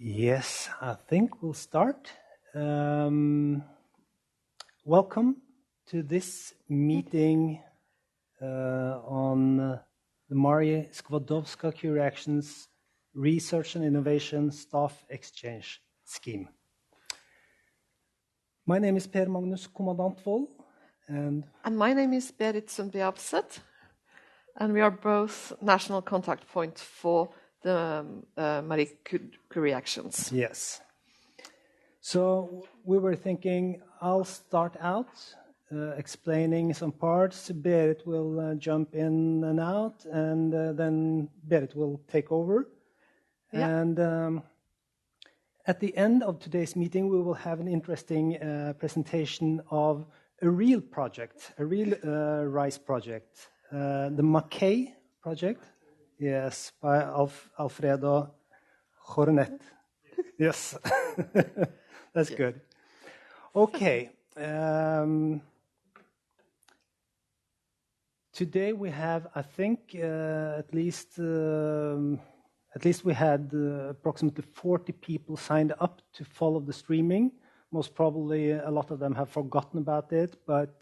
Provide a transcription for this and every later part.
Yes, I think we'll start. Welcome to this meeting on the Marie Skłodowska Actions Research and Innovation Staff Exchange Scheme. My name is Per Magnus Kommandantvold, and my name is Berit Sundby-Abset, and we are both national contact points for the Marie Curie Actions. Yes. So we were thinking I'll start out explaining some parts. Berit will jump in and out, and then Berit will take over. Yeah. And at the end of today's meeting, we will have an interesting presentation of a real project, a real Rise project, the Msca project. Yes, by Alfredo Jornet. Yes, that's good. Okay. Today we have, I think, at least we had approximately 40 people signed up to follow the streaming. Most probably a lot of them have forgotten about it, but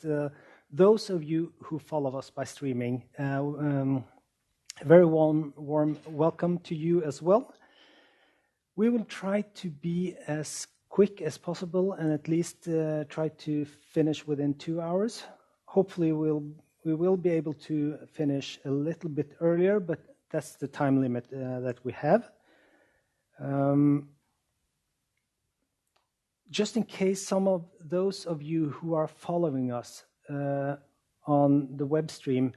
those of you who follow us by streaming, a very warm welcome to you as well. We will try to be as quick as possible and at least try to finish within 2 hours. Hopefully we will be able to finish a little bit earlier, but that's the time limit that we have. Just in case some of those of you who are following us on the web stream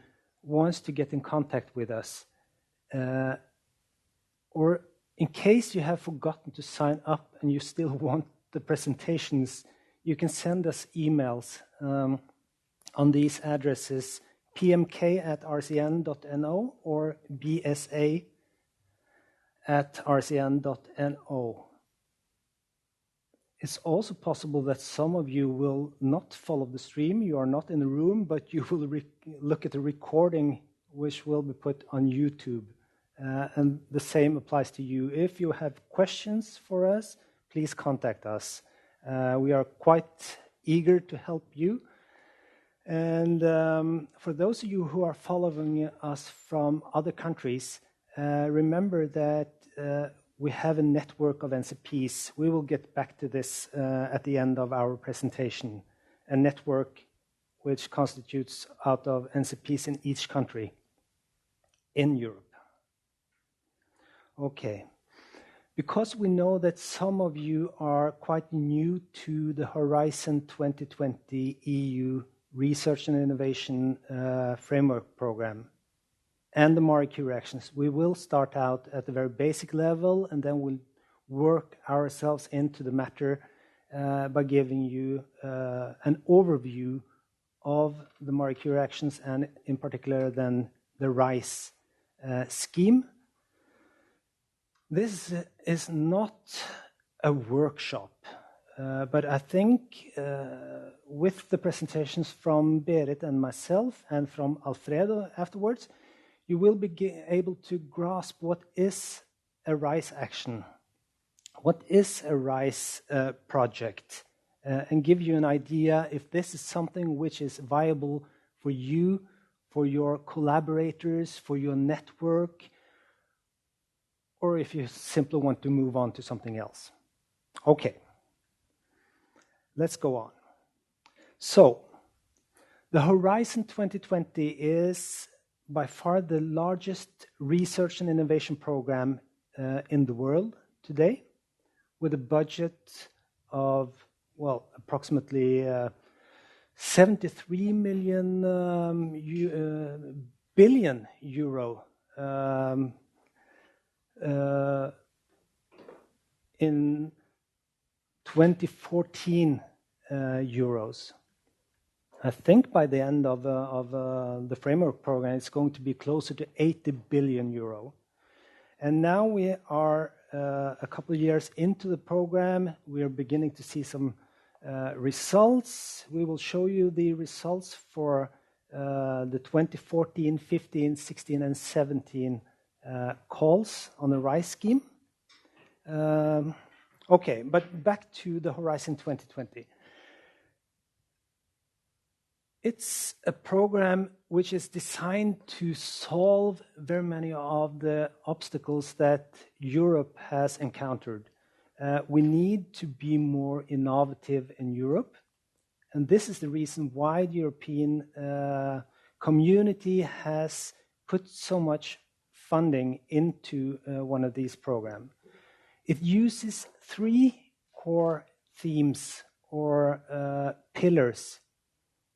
wants to get in contact with us, or in case you have forgotten to sign up and you still want the presentations, you can send us emails on these addresses: pmk@rcn.no or bsa@rcn.no. It's also possible that some of you will not follow the stream. You are not in the room, but you will look at the recording, which will be put on YouTube. And the same applies to you. If you have questions for us, please contact us. We are quite eager to help you. And for those of you who are following us from other countries, remember that we have a network of NCPs. We will get back to this at the end of our presentation. A network which constitutes out of NCPs in each country in Europe. Okay. Because we know that some of you are quite new to the Horizont 2020 EU Research and Innovation Framework Program and the Marie Curie Actions, we will start out at the very basic level, and then we'll work ourselves into the matter by giving you an overview of the Marie Curie Actions, and in particular then the Rise scheme. This is not a workshop, but I think with the presentations from Berit and myself and from Alfredo afterwards, you will be able to grasp what is a Rise action, what is a Rise project, and give you an idea if this is something which is viable for you, for your collaborators, for your network, or if you simply want to move on to something else. Okay, let's go on. So, the Horizont 2020 is by far the largest research and innovation program in the world today, with a budget of, well, approximately 73 billion euro in 2014 euros. I think by the end of the framework program, it's going to be closer to 80 billion euro. And now we are a couple of years into the program. We are beginning to see some results. We will show you the results for the 2014, 15, 16, and 17 calls on the Rise scheme. Okay, but back to the Horizon 2020. It's a program which is designed to solve very many of the obstacles that Europe has encountered. We need to be more innovative in Europe, and this is the reason why the European community has put so much funding into one of these programs. It uses 3 core themes or pillars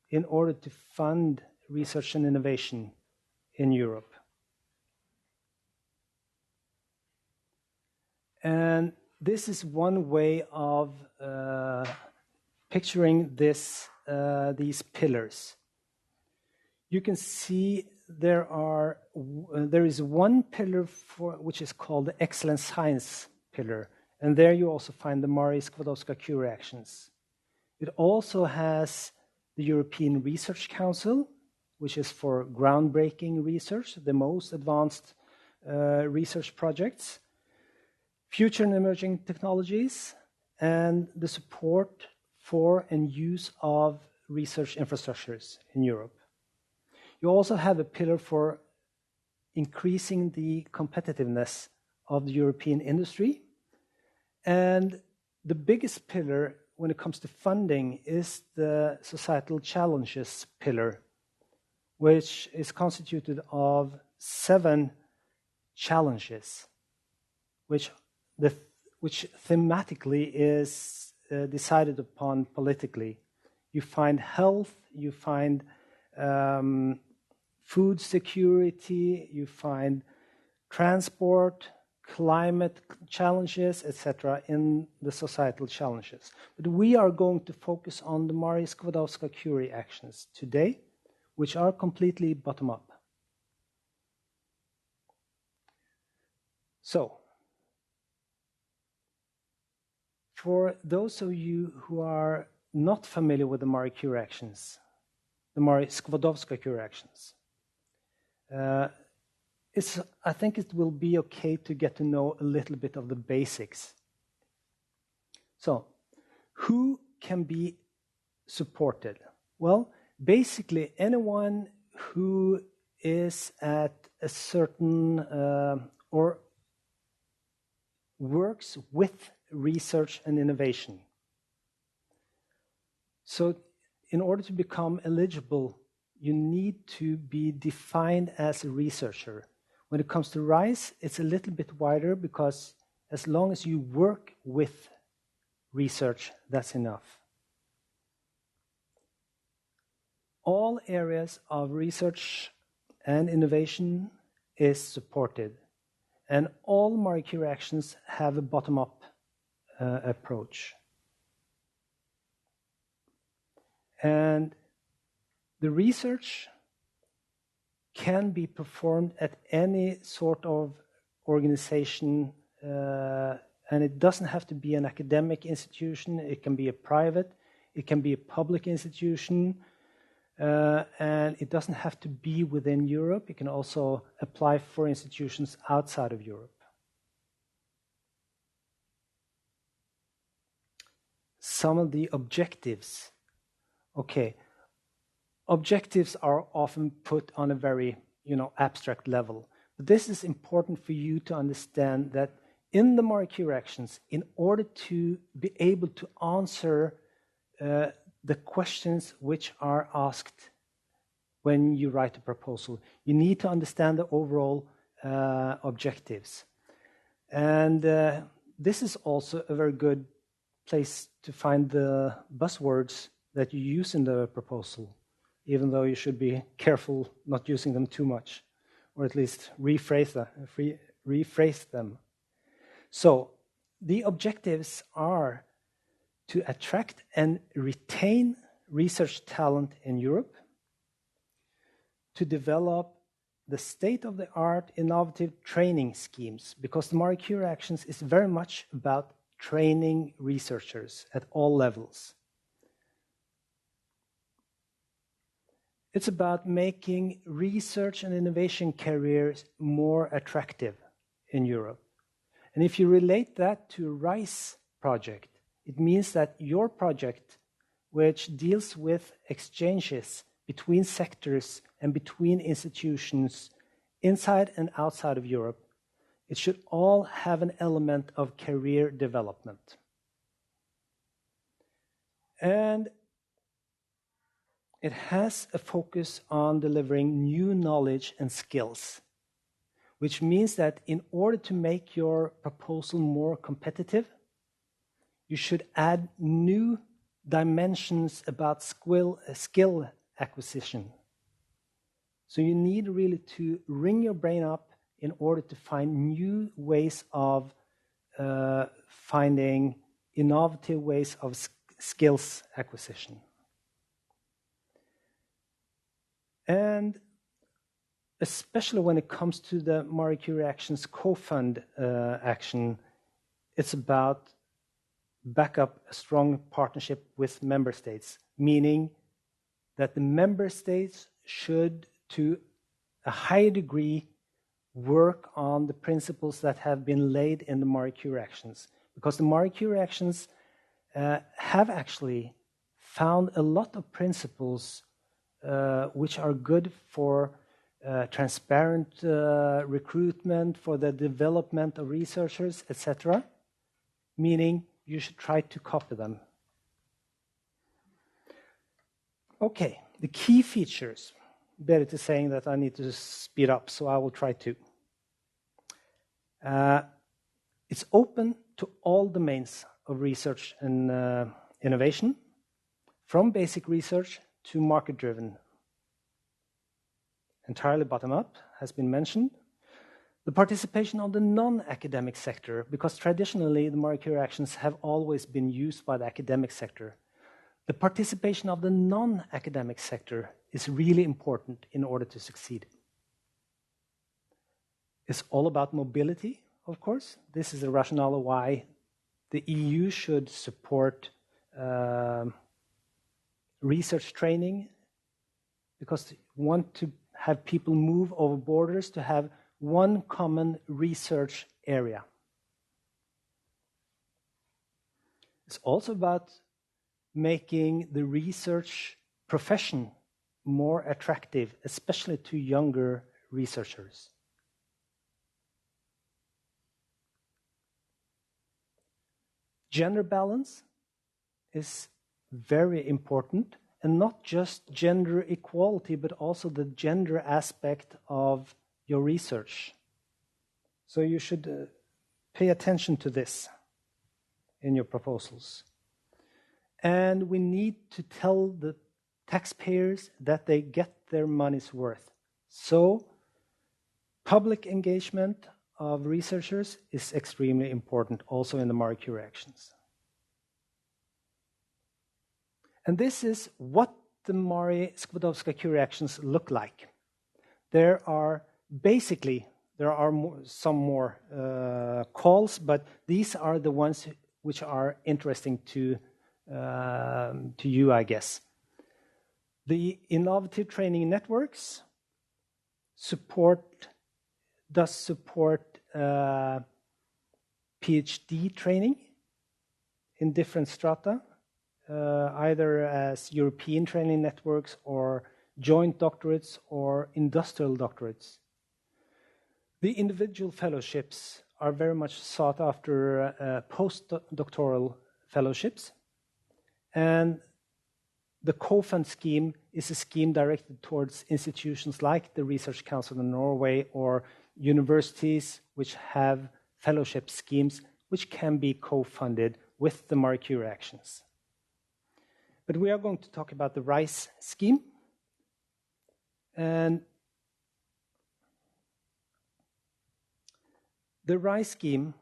in order to fund research and innovation in Europe. And this is one way of picturing these pillars. You can see there is one pillar which is called the Excellent Science pillar, and there you also find the Marie Skłodowska-Curie actions. It also has the European Research Council, which is for groundbreaking research, the most advanced research projects, future and emerging technologies, and the support for and use of research infrastructures in Europe. You also have a pillar for increasing the competitiveness of the European industry. And the biggest pillar when it comes to funding is the Societal Challenges pillar, which is constituted of 7 challenges, which thematically is decided upon politically. You find health, you find food security, you find transport, climate challenges, etc., in the societal challenges. But we are going to focus on the Marie Skłodowska-Curie actions today, which are completely bottom-up. So, for those of you who are not familiar with the Marie Curie actions, the Marie Skłodowska-Curie actions, I think it will be okay to get to know a little bit of the basics. So, who can be supported? Well, basically anyone who is at a certain or works with research and innovation. So, in order to become eligible, you need to be defined as a researcher. When it comes to Rise, it's a little bit wider because as long as you work with research, that's enough. All areas of research and innovation is supported, and all Marie Curie actions have a bottom-up approach. And the research can be performed at any sort of organization, and it doesn't have to be an academic institution. It can be a private, it can be a public institution, and it doesn't have to be within Europe. It can also apply for institutions outside of Europe. Some of the objectives. Okay. Objectives are often put on a very, abstract level. But this is important for you to understand that in the Marie Curie actions, in order to be able to answer the questions which are asked when you write a proposal, you need to understand the overall objectives. And this is also a very good place to find the buzzwords that you use in the proposal, even though you should be careful not using them too much, or at least rephrase them. So, the objectives are to attract and retain research talent in Europe, to develop the state-of-the-art innovative training schemes, because the Marie Curie actions is very much about training researchers at all levels. It's about making research and innovation careers more attractive in Europe. And if you relate that to a RISE project, it means that your project, which deals with exchanges between sectors and between institutions inside and outside of Europe, it should all have an element of career development. And it has a focus on delivering new knowledge and skills, which means that in order to make your proposal more competitive, you should add new dimensions about skill acquisition. So you need really to ring your brain up in order to find new ways of finding innovative ways of skills acquisition. And especially when it comes to the Marie Curie Actions co-fund action, it's about back up a strong partnership with member states, meaning that the member states should, to a high degree, work on the principles that have been laid in the Marie Curie Actions. Because the Marie Curie Actions have actually found a lot of principles which are good for transparent recruitment, for the development of researchers, etc., meaning you should try to copy them. Okay, the key features. Berit is saying that I need to speed up, so I will try to. It's open to all domains of research and innovation, from basic research to market-driven. Entirely bottom-up has been mentioned. The participation of the non-academic sector, because traditionally the Marie Curie Actions have always been used by the academic sector. The participation of the non-academic sector is really important in order to succeed. It's all about mobility, of course. This is the rationale why the EU should support research training, because we want to have people move over borders to have one common research area. It's also about making the research profession more attractive, especially to younger researchers. Gender balance is very important, and not just gender equality, but also the gender aspect of your research. So you should pay attention to this in your proposals. And we need to tell the taxpayers that they get their money's worth. So public engagement of researchers is extremely important also in the Marie Curie Actions. And this is what the Marie Skłodowska-Curie Actions look like. There are some more calls, but these are the ones which are interesting to you, I guess. The innovative training networks support PhD training in different strata, either as European training networks or joint doctorates or industrial doctorates. The individual fellowships are very much sought after postdoctoral fellowships. And the co-fund scheme is a scheme directed towards institutions like the Research Council of Norway or universities which have fellowship schemes which can be co-funded with the Marie Curie Actions. But we are going to talk about the RISE scheme. And the RISE scheme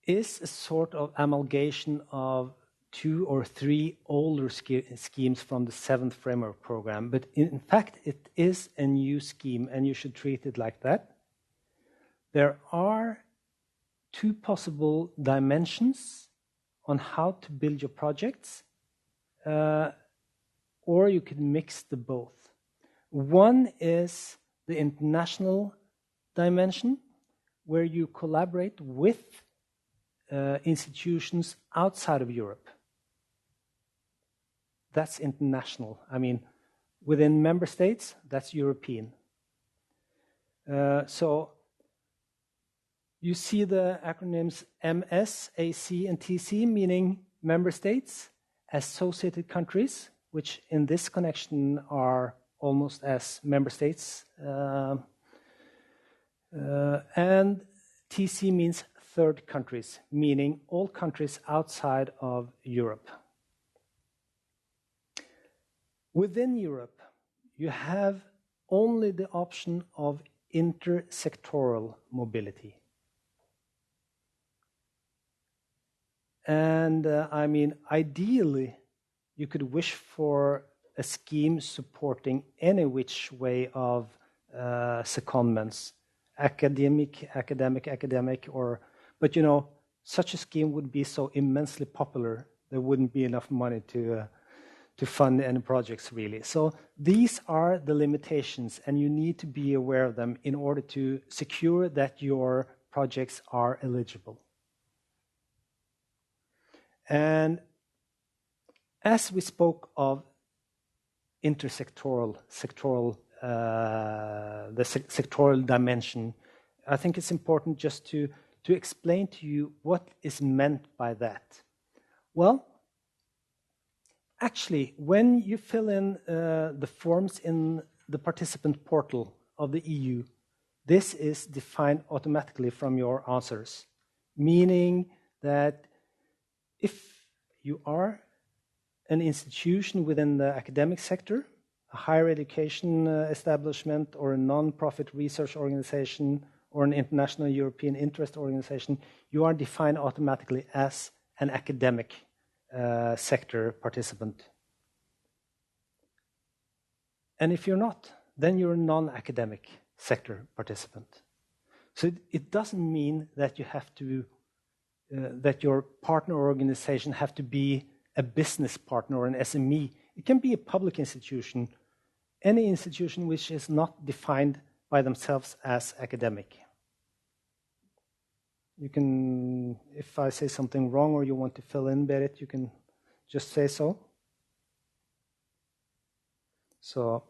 is a sort of amalgamation of 2 or 3 older schemes from the 7th Framework Program. But in fact, it is a new scheme, and you should treat it like that. There are 2 possible dimensions on how to build your projects, or you could mix the both. One is the international dimension, where you collaborate with institutions outside of Europe. That's international. I mean, within member states, that's European. So you see the acronyms MS, AC, and TC, meaning member states, associated countries, which in this connection are almost as member states. And TC means third countries, meaning all countries outside of Europe. Within Europe, you have only the option of intersectoral mobility. And I mean, ideally, you could wish for a scheme supporting any which way of secondments, academic, or, but you know, such a scheme would be so immensely popular, there wouldn't be enough money to fund any projects really. So these are the limitations, and you need to be aware of them in order to secure that your projects are eligible. And as we spoke of intersectoral, the sectoral dimension, I think it's important just to explain to you what is meant by that. Well, actually, when you fill in the forms in the participant portal of the EU, this is defined automatically from your answers, meaning that if you are an institution within the academic sector, a higher education establishment, or a non-profit research organization, or an international European interest organization, you are defined automatically as an academic sector participant. And if you're not, then you're a non-academic sector participant. So it doesn't mean that you have to that your partner organization have to be a business partner or an SME. It can be a public institution, any institution which is not defined by themselves as academic. You can, if I say something wrong or you want to fill in, Berit, you can just say so. So,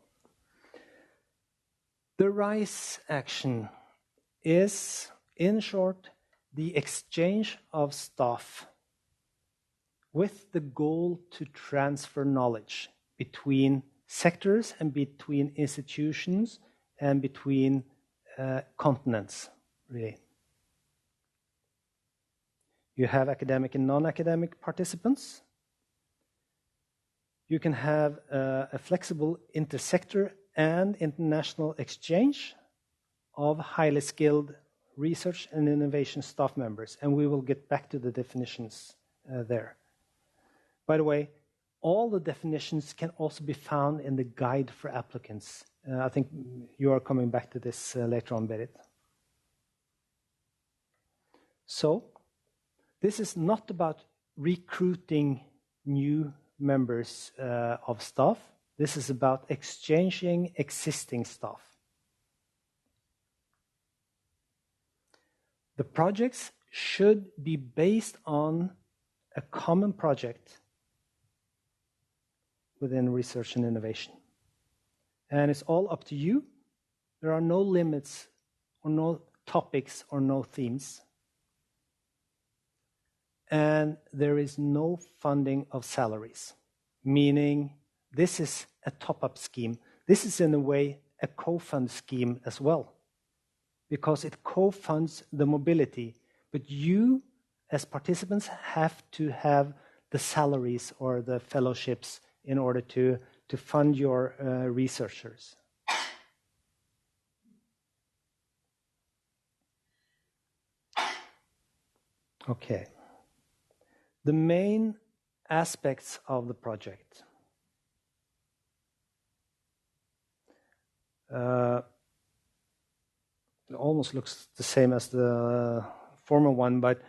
the RISE action is, in short, the exchange of staff with the goal to transfer knowledge between sectors and between institutions and between continents, really. You have academic and non-academic participants. You can have a flexible intersector and international exchange of highly skilled research and innovation staff members, and we will get back to the definitions there. By the way, all the definitions can also be found in the guide for applicants. I think you are coming back to this later on, Berit. So, this is not about recruiting new members of staff. This is about exchanging existing staff. The projects should be based on a common project within research and innovation. And it's all up to you. There are no limits or no topics or no themes. And there is no funding of salaries, meaning this is a top-up scheme. This is in a way a co-fund scheme as well, because it co-funds the mobility. But you, as participants, have to have the salaries or the fellowships in order to fund your researchers. Okay. The main aspects of the project. It almost looks the same as the former one, but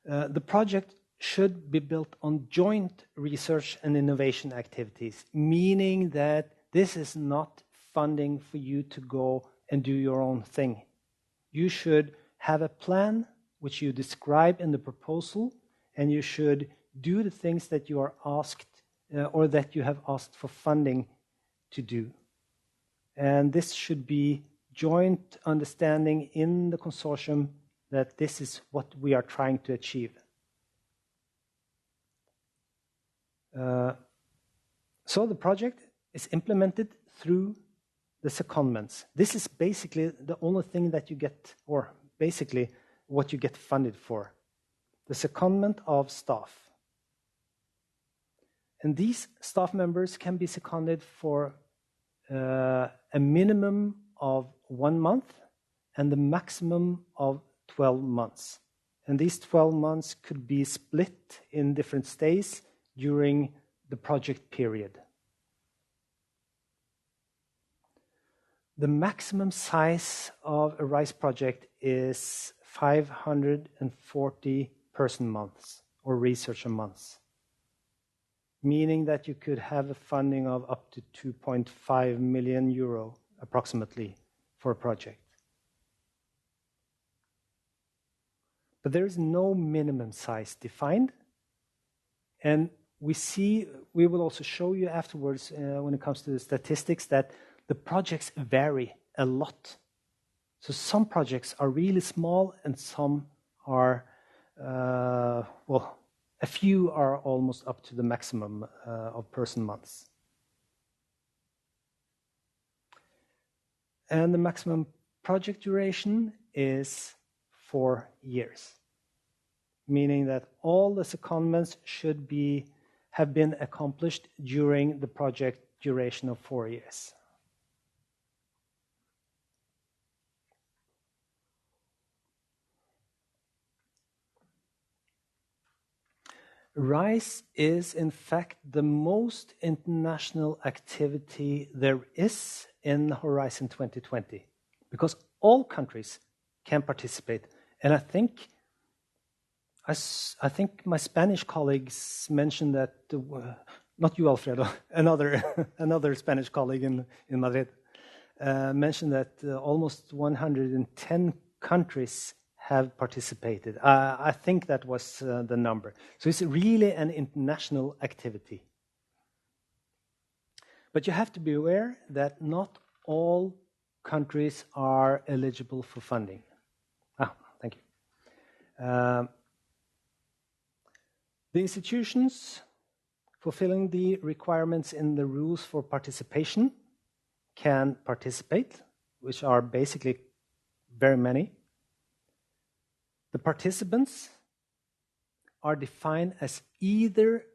the project should be built on joint research and innovation activities, meaning that this is not funding for you to go and do your own thing. you should have a plan which you describe in the proposal, and you should do the things that you are asked or that you have asked for funding to do. And this should be joint understanding in the consortium that this is what we are trying to achieve. So the project is implemented through the secondments. This is basically the only thing that you get, or basically what you get funded for. The secondment of staff. And these staff members can be seconded for a minimum of 1 month and the maximum of 12 months. And these 12 months could be split in different stages during the project period. The maximum size of a RISE project is 540 person months or researcher months, meaning that you could have a funding of up to 2.5 million euro approximately for a project. But there is no minimum size defined, and we will also show you afterwards when it comes to the statistics that the projects vary a lot. So some projects are really small and some are, a few are almost up to the maximum of person months. And the maximum project duration is 4 years, meaning that all the secondments should have been accomplished during the project duration of 4 years. RISE is, in fact, the most international activity there is in Horizon 2020, because all countries can participate. And I think my Spanish colleagues mentioned that, not you, Alfredo, another Spanish colleague in Madrid, mentioned that almost 110 countries have participated. I think that was the number. So it's really an international activity. But you have to be aware that not all countries are eligible for funding. Thank you. The institutions fulfilling the requirements in the rules for participation can participate, which are basically very many. The participants are defined as either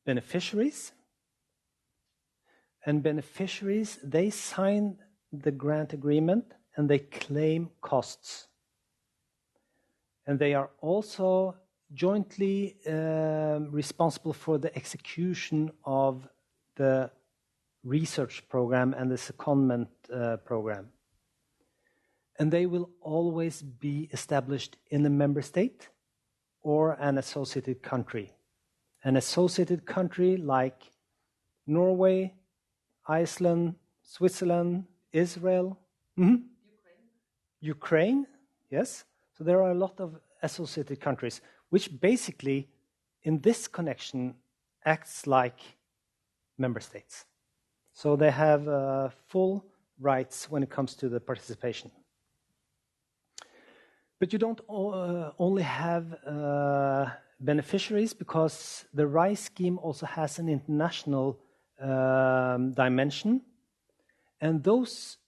beneficiaries, and beneficiaries, they sign the grant agreement and they claim costs. And they are also jointly responsible for the execution of the research program and the secondment program. And they will always be established in a member state or an associated country. An associated country like Norway, Iceland, Switzerland, Israel, Ukraine, yes. So there are a lot of associated countries, which basically, in this connection, acts like member states. So they have full rights when it comes to the participation. But you don't only have beneficiaries, because the RISE scheme also has an international dimension. And those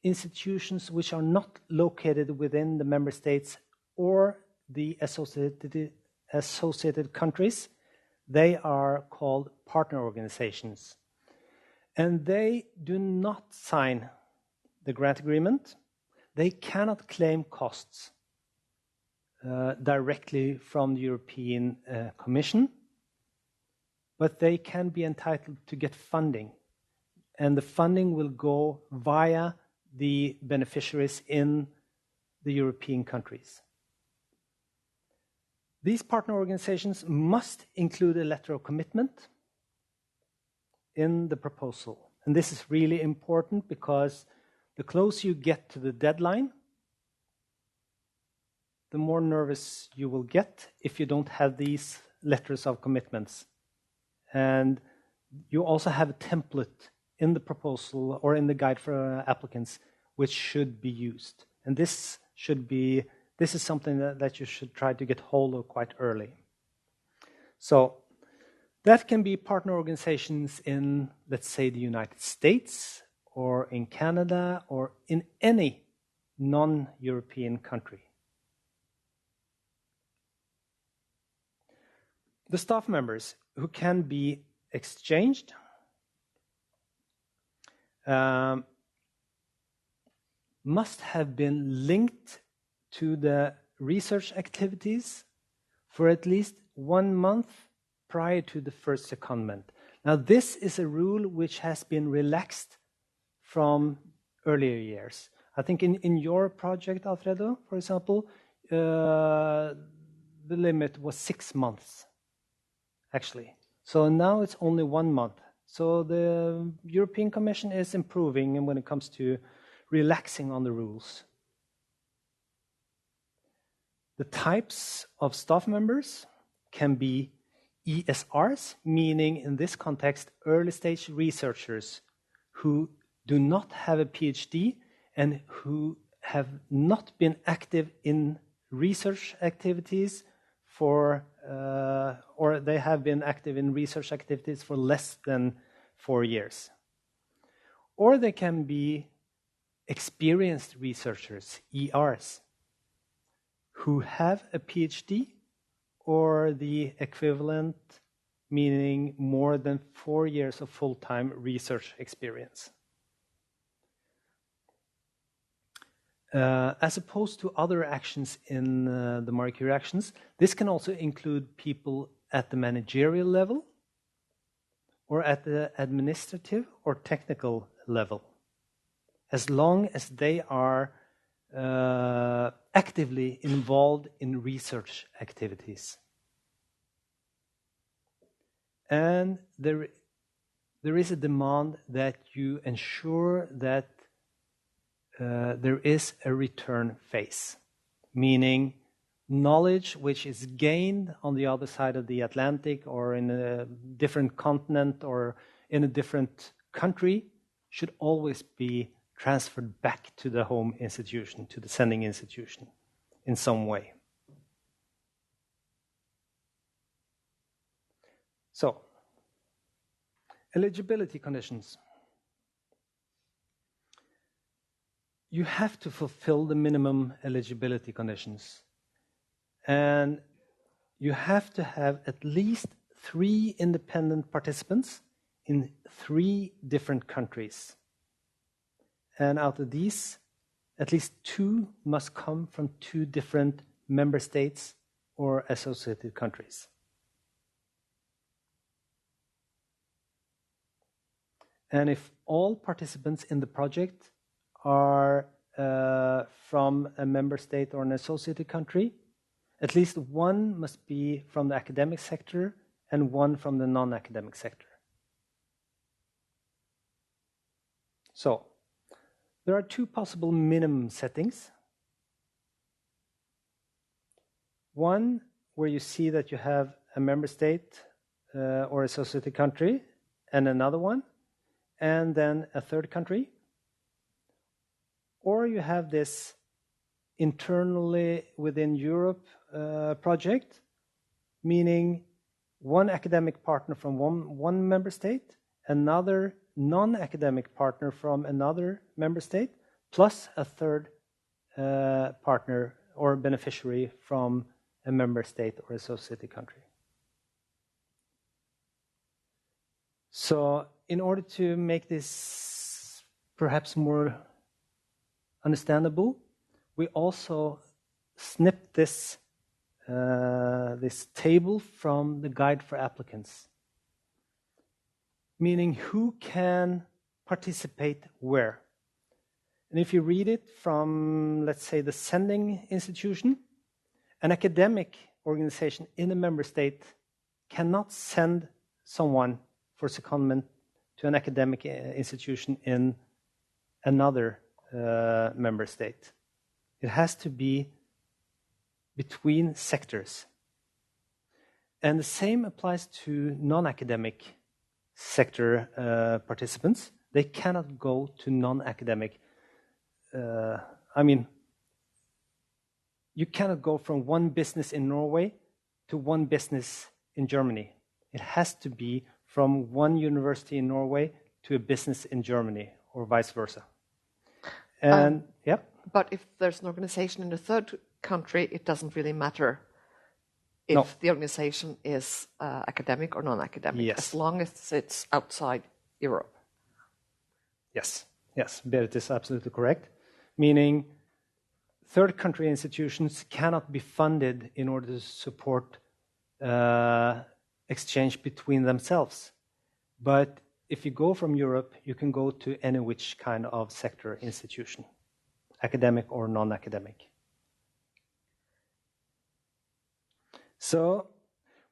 institutions which are not located within the member states or the associated countries, they are called partner organizations. And they do not sign the grant agreement. They cannot claim costs directly from the European Commission, but they can be entitled to get funding. And the funding will go via the beneficiaries in the European countries. These partner organizations must include a letter of commitment in the proposal. And this is really important, because the closer you get to the deadline, the more nervous you will get if you don't have these letters of commitments. And you also have a template in the proposal or in the guide for applicants which should be used. And this is something that you should try to get hold of quite early. So that can be partner organizations in, let's say, the United States or in Canada or in any non-European country. The staff members who can be exchanged must have been linked to the research activities for at least 1 month prior to the first secondment. Now, this is a rule which has been relaxed from earlier years. I think in your project, Alfredo, for example, the limit was 6 months, actually. So now it's only 1 month. So the European Commission is improving when it comes to relaxing on the rules. The types of staff members can be ESRs, meaning in this context, early stage researchers who do not have a PhD and who have not been active in research activities or they have been active in research activities for less than 4 years. Or they can be experienced researchers, ERs, who have a PhD or the equivalent, meaning more than 4 years of full-time research experience. As opposed to other actions in the Marie Curie actions, this can also include people at the managerial level or at the administrative or technical level, as long as they are actively involved in research activities. And there is a demand that you ensure that there is a return phase, meaning knowledge which is gained on the other side of the Atlantic or in a different continent or in a different country should always be transferred back to the home institution, to the sending institution in some way. So, eligibility conditions. You have to fulfill the minimum eligibility conditions. And you have to have at least 3 independent participants in 3 different countries. And out of these, at least 2 must come from 2 different member states or associated countries. And if all participants in the project are from a member state or an associated country, at least 1 must be from the academic sector and 1 from the non-academic sector. So, there are 2 possible minimum settings. One where you see that you have a member state or associated country and another one, and then a third country. Or you have this internally within Europe project, meaning 1 academic partner from one member state, another non-academic partner from another member state, plus a third partner or beneficiary from a member state or associated country. So in order to make this perhaps more understandable, we also snipped this table from the guide for applicants, meaning who can participate where. And if you read it from, let's say, the sending institution, an academic organization in a member state cannot send someone for secondment to an academic institution in another member state. It has to be between sectors. And the same applies to non-academic sector participants. They cannot go to non-academic. You cannot go from one business in Norway to one business in Germany. It has to be from one university in Norway to a business in Germany, or vice versa. And But if there's an organization in a third country, it doesn't really matter if the organization is academic or non-academic, as long as it's outside Europe. Yes, Berit is absolutely correct. Meaning, third country institutions cannot be funded in order to support exchange between themselves. But if you go from Europe, you can go to any which kind of sector institution, academic or non-academic. So,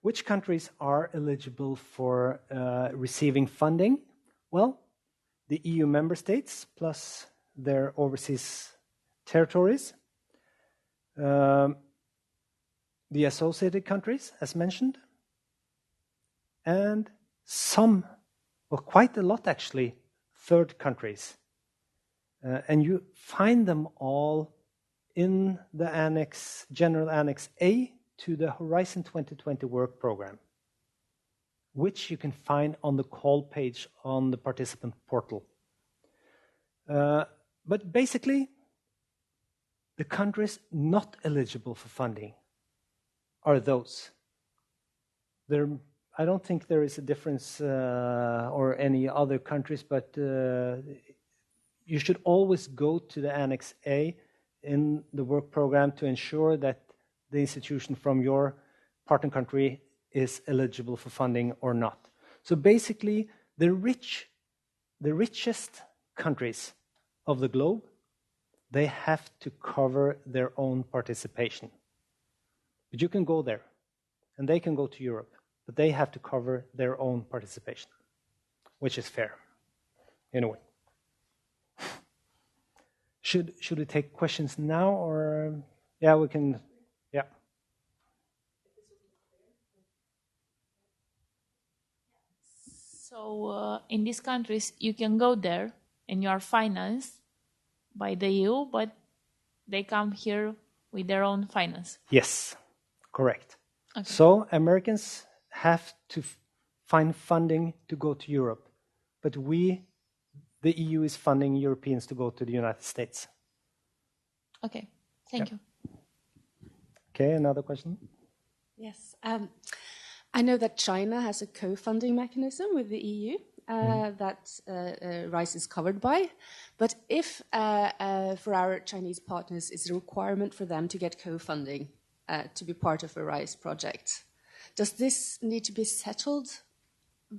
which countries are eligible for receiving funding? Well, the EU member states plus their overseas territories, the associated countries, as mentioned, and some, well, quite a lot actually, third countries. And you find them all in the annex, General Annex A to the Horizon 2020 work program, which you can find on the call page on the participant portal. But basically, the countries not eligible for funding are those. I don't think there is a difference or any other countries, but you should always go to the Annex A in the work program to ensure that the institution from your partner country is eligible for funding or not. So basically, the richest countries of the globe, they have to cover their own participation. But you can go there, and they can go to Europe, but they have to cover their own participation, which is fair, in a way. Should we take questions now, or we can. So in these countries, you can go there and you are financed by the EU, but they come here with their own finance. Yes, correct. Okay. So Americans have to find funding to go to Europe, but the EU is funding Europeans to go to the United States. Okay, thank you. Okay, another question? Yes. I know that China has a co-funding mechanism with the EU that Rise is covered by. But if for our Chinese partners it's a requirement for them to get co-funding to be part of a Rise project, does this need to be settled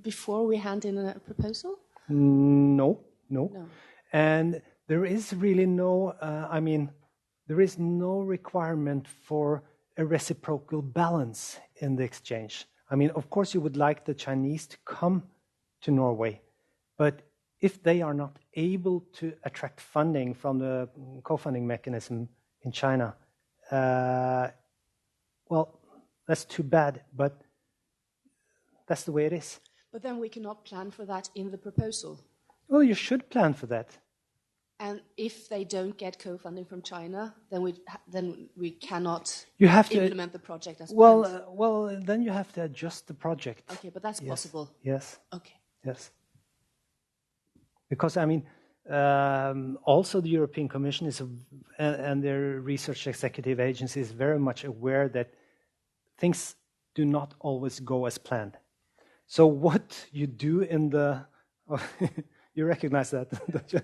before we hand in a proposal? No. And there is really there is no requirement for a reciprocal balance in the exchange. Of course, you would like the Chinese to come to Norway, but if they are not able to attract funding from the co-funding mechanism in China, well, that's too bad, but that's the way it is. But then we cannot plan for that in the proposal. Well, you should plan for that. And if they don't get co-funding from China, then we cannot implement the project as planned. Well, then you have to adjust the project. Okay, but that's possible. Yes. Okay. Yes. Because also the European Commission and their research executive agency is very much aware that things do not always go as planned. So what you do in the you recognize that,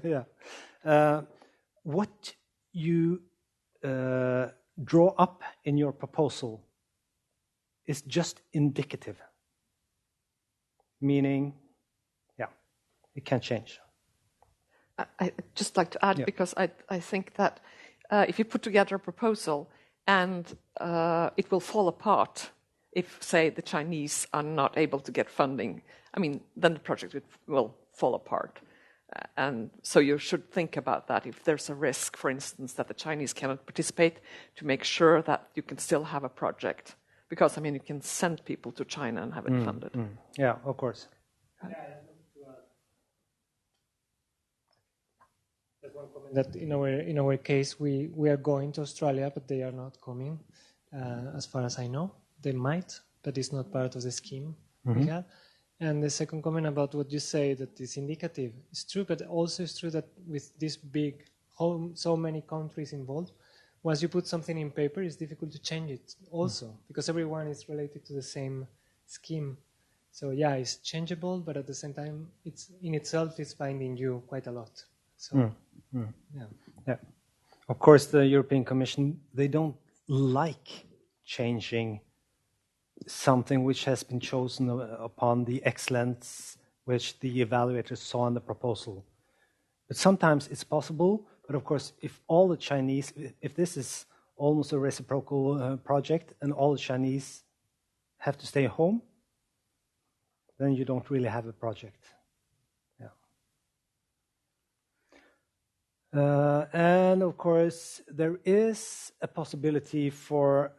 yeah. What you draw up in your proposal is just indicative, meaning, it can change. I'd just like to add, because I think that if you put together a proposal and it will fall apart if, say, the Chinese are not able to get funding, then the project will fall apart. And so you should think about that. If there's a risk, for instance, that the Chinese cannot participate, to make sure that you can still have a project. Because, I mean, you can send people to China and have it funded. Yeah, of course. There's one comment that in our case, we are going to Australia, but they are not coming. As far as I know, they might, but it's not part of the scheme we have. And the second comment about what you say, that is indicative, is true, but also it's true that with this big, so many countries involved, once you put something in paper, it's difficult to change it also, because everyone is related to the same scheme. So yeah, it's changeable, but at the same time, it's in itself is binding you quite a lot. So yeah. Of course, the European Commission, they don't like changing something which has been chosen upon the excellence which the evaluators saw in the proposal. But sometimes it's possible, but of course, if all the Chinese, if this is almost a reciprocal project and all the Chinese have to stay home, then you don't really have a project. And of course, there is a possibility for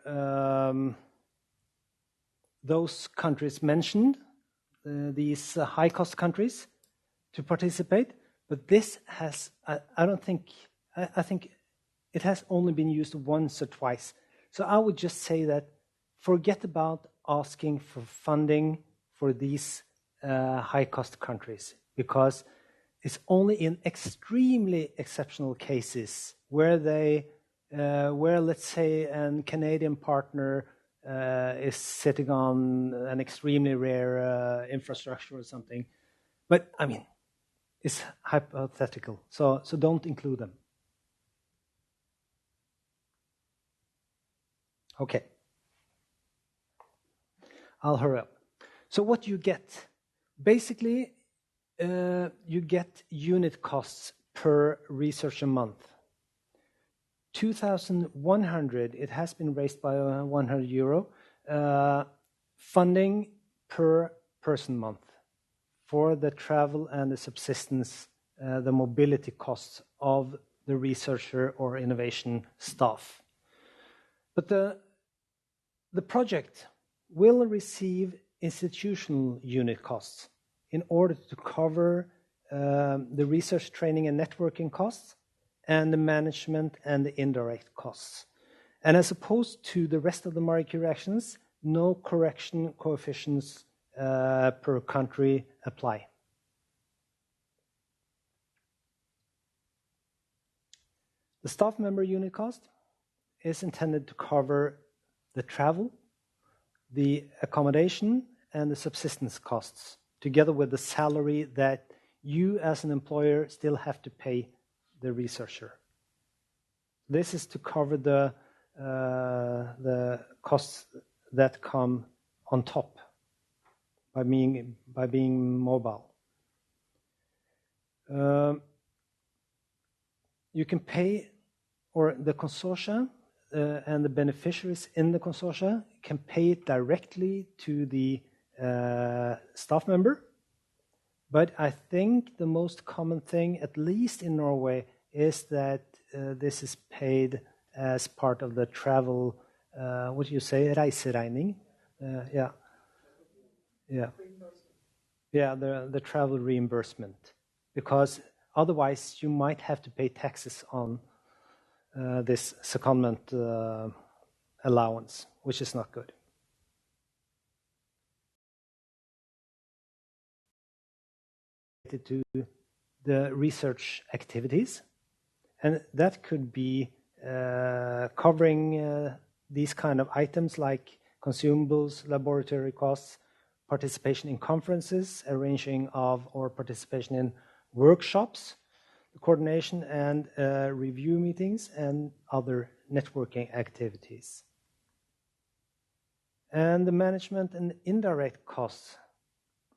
those countries mentioned, these high-cost countries, to participate. But this has, I think it has only been used once or twice. So I would just say that forget about asking for funding for these high-cost countries, because it's only in extremely exceptional cases where where let's say a Canadian partner is sitting on an extremely rare infrastructure or something. But I mean, it's hypothetical, so don't include them. Okay. I'll hurry up. So what you get? Basically, you get unit costs per researcher month. 2,100, it has been raised by €100, funding per person month for the travel and the subsistence, the mobility costs of the researcher or innovation staff. But the project will receive institutional unit costs in order to cover the research training and networking costs and the management and the indirect costs. And as opposed to the rest of the Marie Curie actions, no correction coefficients per country apply. The staff member unit cost is intended to cover the travel, the accommodation, and the subsistence costs, together with the salary that you as an employer still have to pay the researcher. This is to cover the costs that come on top by being mobile. You can pay, or the consortia and the beneficiaries in the consortia can pay it directly to the staff member. But I think the most common thing, at least in Norway, is that this is paid as part of the travel, what do you say, reiseregning? Yeah, the travel reimbursement. Because otherwise you might have to pay taxes on this secondment allowance, which is not good. To the research activities, and that could be covering these kind of items like consumables, laboratory costs, participation in conferences, arranging of or participation in workshops, coordination and review meetings, and other networking activities. And the management and indirect costs,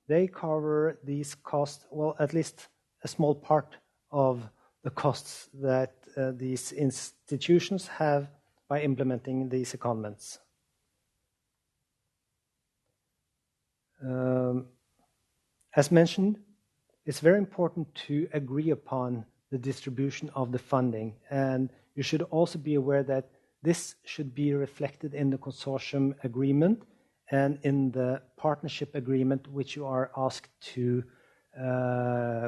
they cover these costs, well, at least a small part of the costs that these institutions have by implementing these secondments. As mentioned, it's very important to agree upon the distribution of the funding. And you should also be aware that this should be reflected in the consortium agreement and in the partnership agreement which you are asked to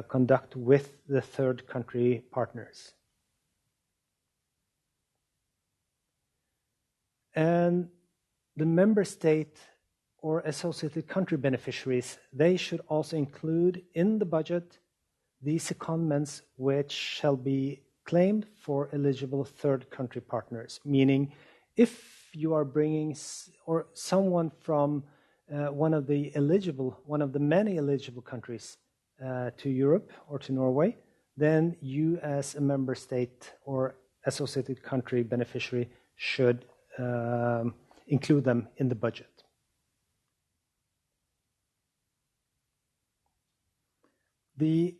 conduct with the third country partners. And the member state or associated country beneficiaries, they should also include in the budget the secondments which shall be claimed for eligible third country partners, meaning if you are bringing or someone from one of the many eligible countries to Europe or to Norway, then you as a member state or associated country beneficiary should include them in the budget. There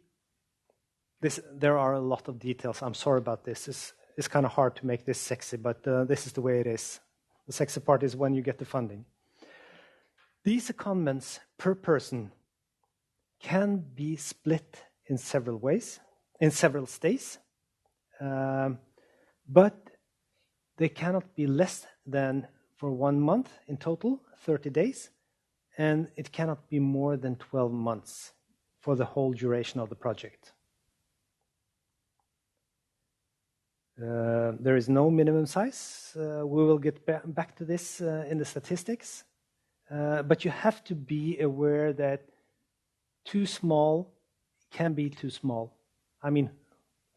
are a lot of details. I'm sorry about this. It's kind of hard to make this sexy, but this is the way it is. The sexy part is when you get the funding. These secondments per person can be split in several ways, in several stays, but they cannot be less than for 1 month in total, 30 days, and it cannot be more than 12 months for the whole duration of the project. There is no minimum size. We will get back to this in the statistics. But you have to be aware that too small can be too small. I mean,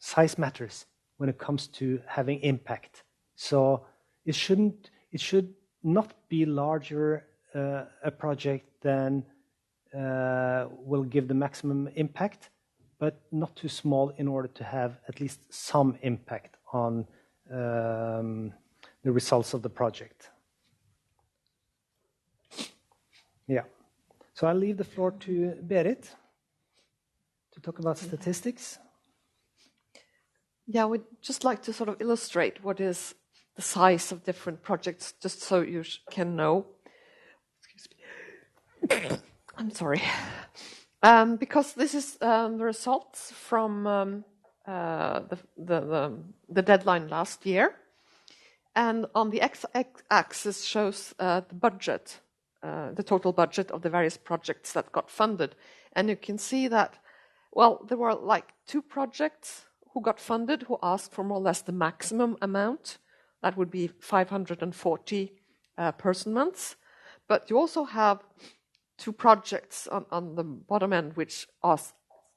size matters when it comes to having impact. So it should not be larger a project than will give the maximum impact, but not too small in order to have at least some impact on the results of the project. Yeah. So I'll leave the floor to Berit to talk about statistics. Yeah, we'd just like to sort of illustrate what is the size of different projects, just so you can know. Excuse me. I'm sorry. Because this is the results from the deadline last year. And on the x-axis shows the budget, the total budget of the various projects that got funded. And you can see that, well, there were like 2 projects who got funded, who asked for more or less the maximum amount. That would be 540 person months. But you also have 2 projects on the bottom end which asked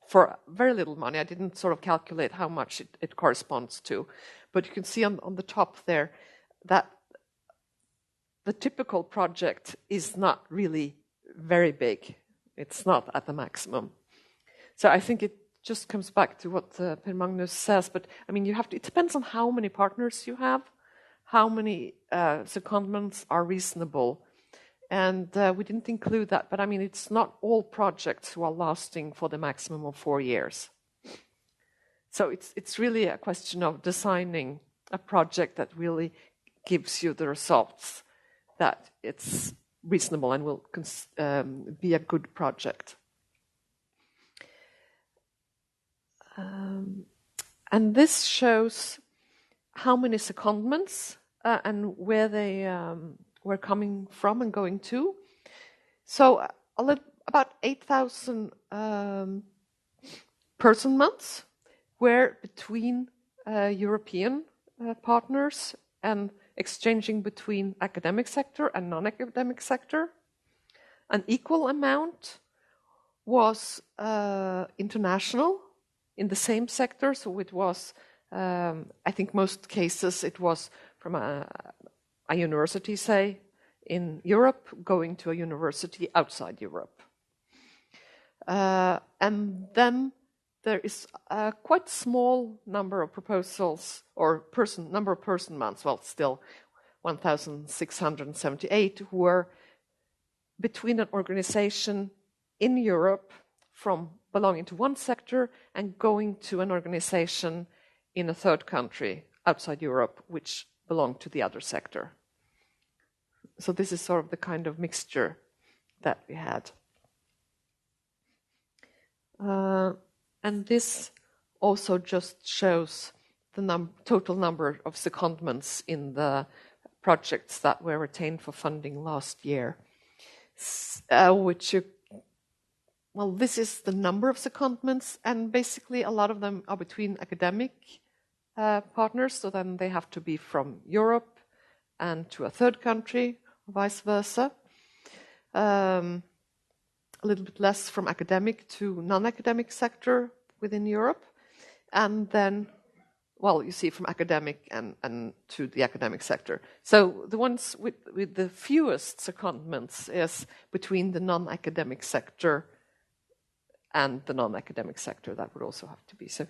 for very little money. I didn't sort of calculate how much it corresponds to. But you can see on the top there that the typical project is not really very big. It's not at the maximum. So I think it just comes back to what Per Magnus says. But I mean, it depends on how many partners you have, how many secondments are reasonable. And we didn't include that, but I mean, it's not all projects who are lasting for the maximum of 4 years. So it's really a question of designing a project that really gives you the results, that it's reasonable and will be a good project. And this shows how many secondments and where they were coming from and going to. So about 8,000 person months were between European partners and exchanging between academic sector and non-academic sector. An equal amount was international in the same sector, so it was, I think most cases it was from a university, say, in Europe, going to a university outside Europe. And then there is a quite small number of proposals, or number of person months, well, still 1,678, who were between an organization in Europe from belonging to one sector and going to an organization in a third country outside Europe, which belonged to the other sector. So this is sort of the kind of mixture that we had. And this also just shows the total number of secondments in the projects that were retained for funding last year, this is the number of secondments, and basically a lot of them are between academic partners, so then they have to be from Europe and to a third country, or vice versa. A little bit less from academic to non-academic sector within Europe, and then, you see from academic and to the academic sector. So the ones with the fewest secondments is between the non-academic sector and the non-academic sector. That would also have to be so.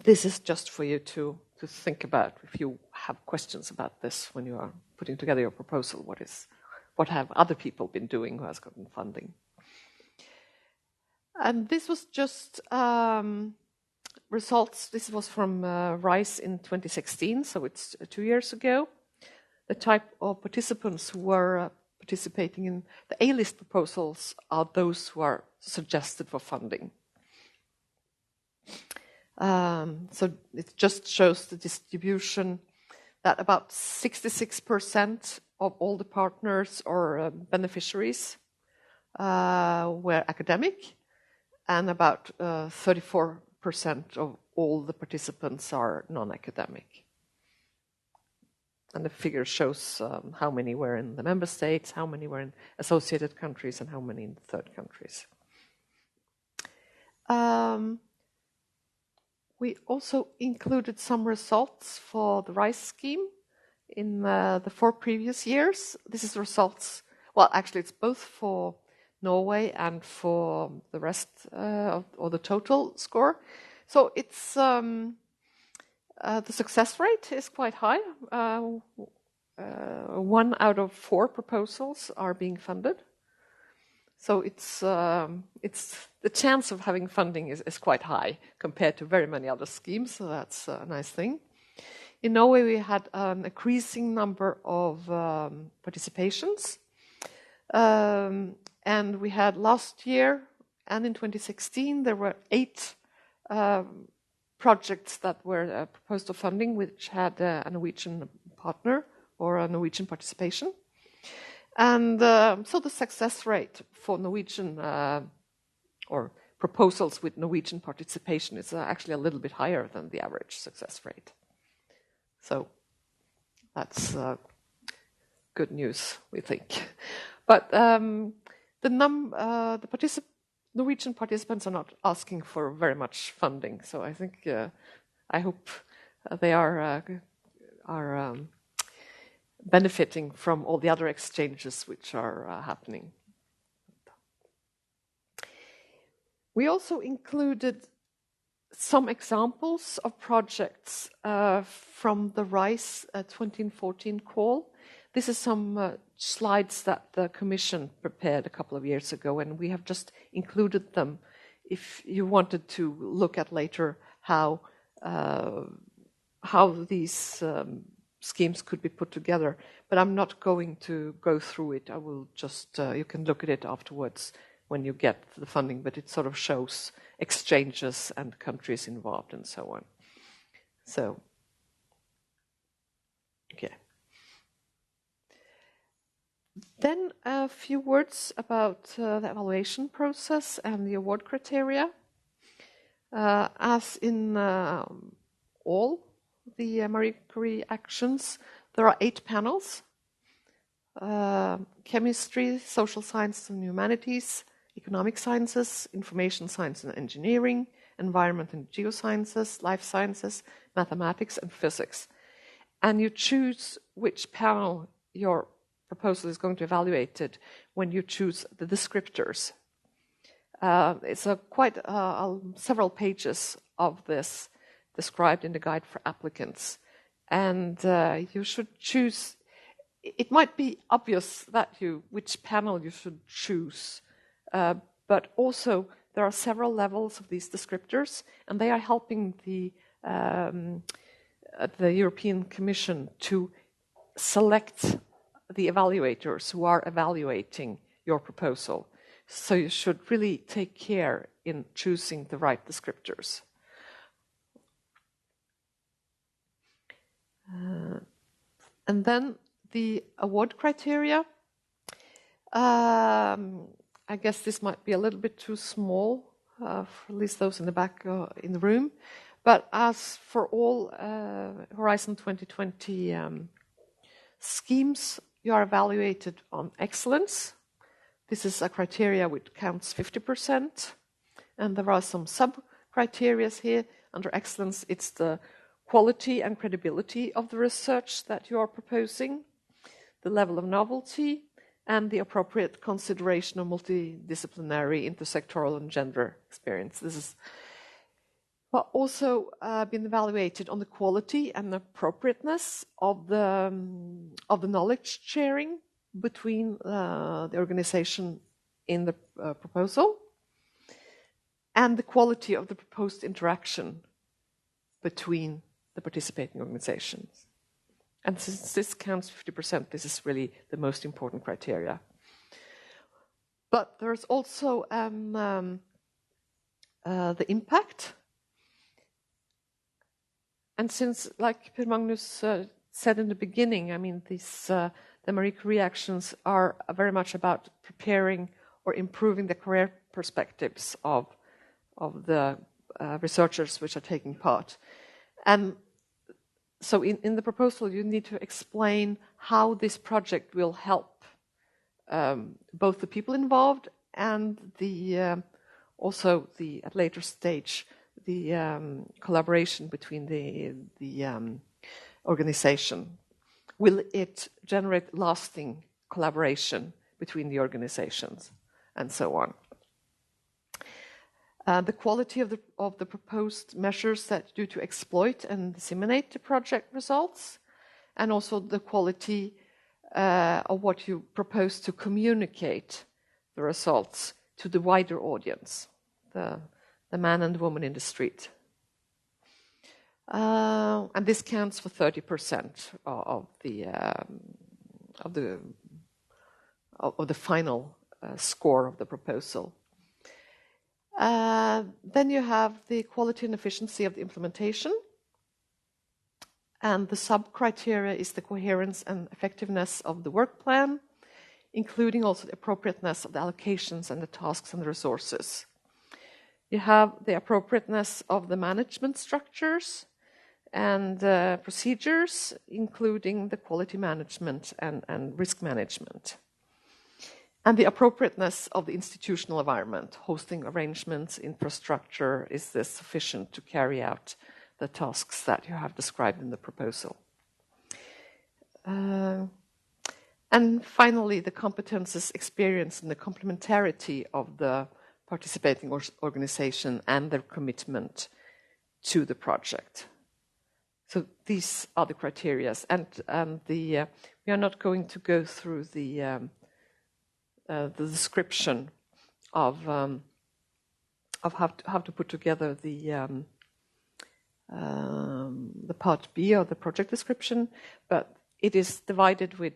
This is just for you to think about if you have questions about this when you are putting together your proposal. What have other people been doing who has gotten funding? And this was just results. This was from Rise in 2016, so it's 2 years ago. The type of participants who were participating in the A-list proposals are those who are suggested for funding. So it just shows the distribution that about 66% of all the partners or beneficiaries were academic, and about 34% of all the participants are non-academic. And the figure shows how many were in the member states, how many were in associated countries, and how many in third countries. We also included some results for the RISE scheme in the 4 previous years. This is results, actually it's both for Norway and for the rest or the total score. So it's the success rate is quite high. 1 out of 4 proposals are being funded. So it's the chance of having funding is quite high compared to very many other schemes. So that's a nice thing. In Norway, we had an increasing number of participations. And we had last year and in 2016, there were 8 projects that were proposed for funding, which had a Norwegian partner or a Norwegian participation. And so the success rate for Norwegian or proposals with Norwegian participation is actually a little bit higher than the average success rate. So that's good news, we think. But Norwegian participants are not asking for very much funding, so I think I hope they are benefiting from all the other exchanges which are happening. We also included some examples of projects from the RISE 2014 call. This is some slides that the Commission prepared a couple of years ago, and we have just included them if you wanted to look at later how these schemes could be put together. But I'm not going to go through it. I will just, you can look at it afterwards when you get the funding, but it sort of shows exchanges and countries involved and so on. So, okay. Then a few words about the evaluation process and the award criteria. As in all the Marie Curie actions, there are 8 panels. Chemistry, social sciences and humanities, economic sciences, information science and engineering, environment and geosciences, life sciences, mathematics and physics. And you choose which panel your proposal is going to evaluate it when you choose the descriptors. It's quite several pages of this described in the guide for applicants. And you should choose, it might be obvious that which panel you should choose, but also there are several levels of these descriptors, and they are helping the European Commission to select the evaluators who are evaluating your proposal. So you should really take care in choosing the right descriptors. And then the award criteria. I guess this might be a little bit too small, for at least those in the back in the room. But as for all Horizon 2020 schemes, you are evaluated on excellence. This is a criteria which counts 50%. And there are some sub-criteria here. Under excellence, it's the quality and credibility of the research that you are proposing, the level of novelty, and the appropriate consideration of multidisciplinary, intersectoral, and gender experience. This is also been evaluated on the quality and appropriateness of the knowledge sharing between the organization in the proposal, and the quality of the proposed interaction between the participating organizations. And since this counts 50%, this is really the most important criteria. But there's also the impact. And since, like Per Magnus said in the beginning, I mean, the Marie Curie actions are very much about preparing or improving the career perspectives of the researchers which are taking part. And so in the proposal, you need to explain how this project will help both the people involved and also at later stage, the collaboration between the organization. Will it generate lasting collaboration between the organizations, and so on? The quality of the proposed measures that do to exploit and disseminate the project results, and also the quality of what you propose to communicate the results to the wider audience, the man and the woman in the street. And this counts for 30% of the final score of the proposal. Then you have the quality and efficiency of the implementation. And the sub-criteria is the coherence and effectiveness of the work plan, including also the appropriateness of the allocations and the tasks and the resources. You have the appropriateness of the management structures and procedures, including the quality management and risk management. And the appropriateness of the institutional environment, hosting arrangements, infrastructure, is this sufficient to carry out the tasks that you have described in the proposal? And finally, the competences, experience, and the complementarity of the participating organization and their commitment to the project. So these are the criteria, and we are not going to go through the description of how to put together the part B of the project description, but it is divided with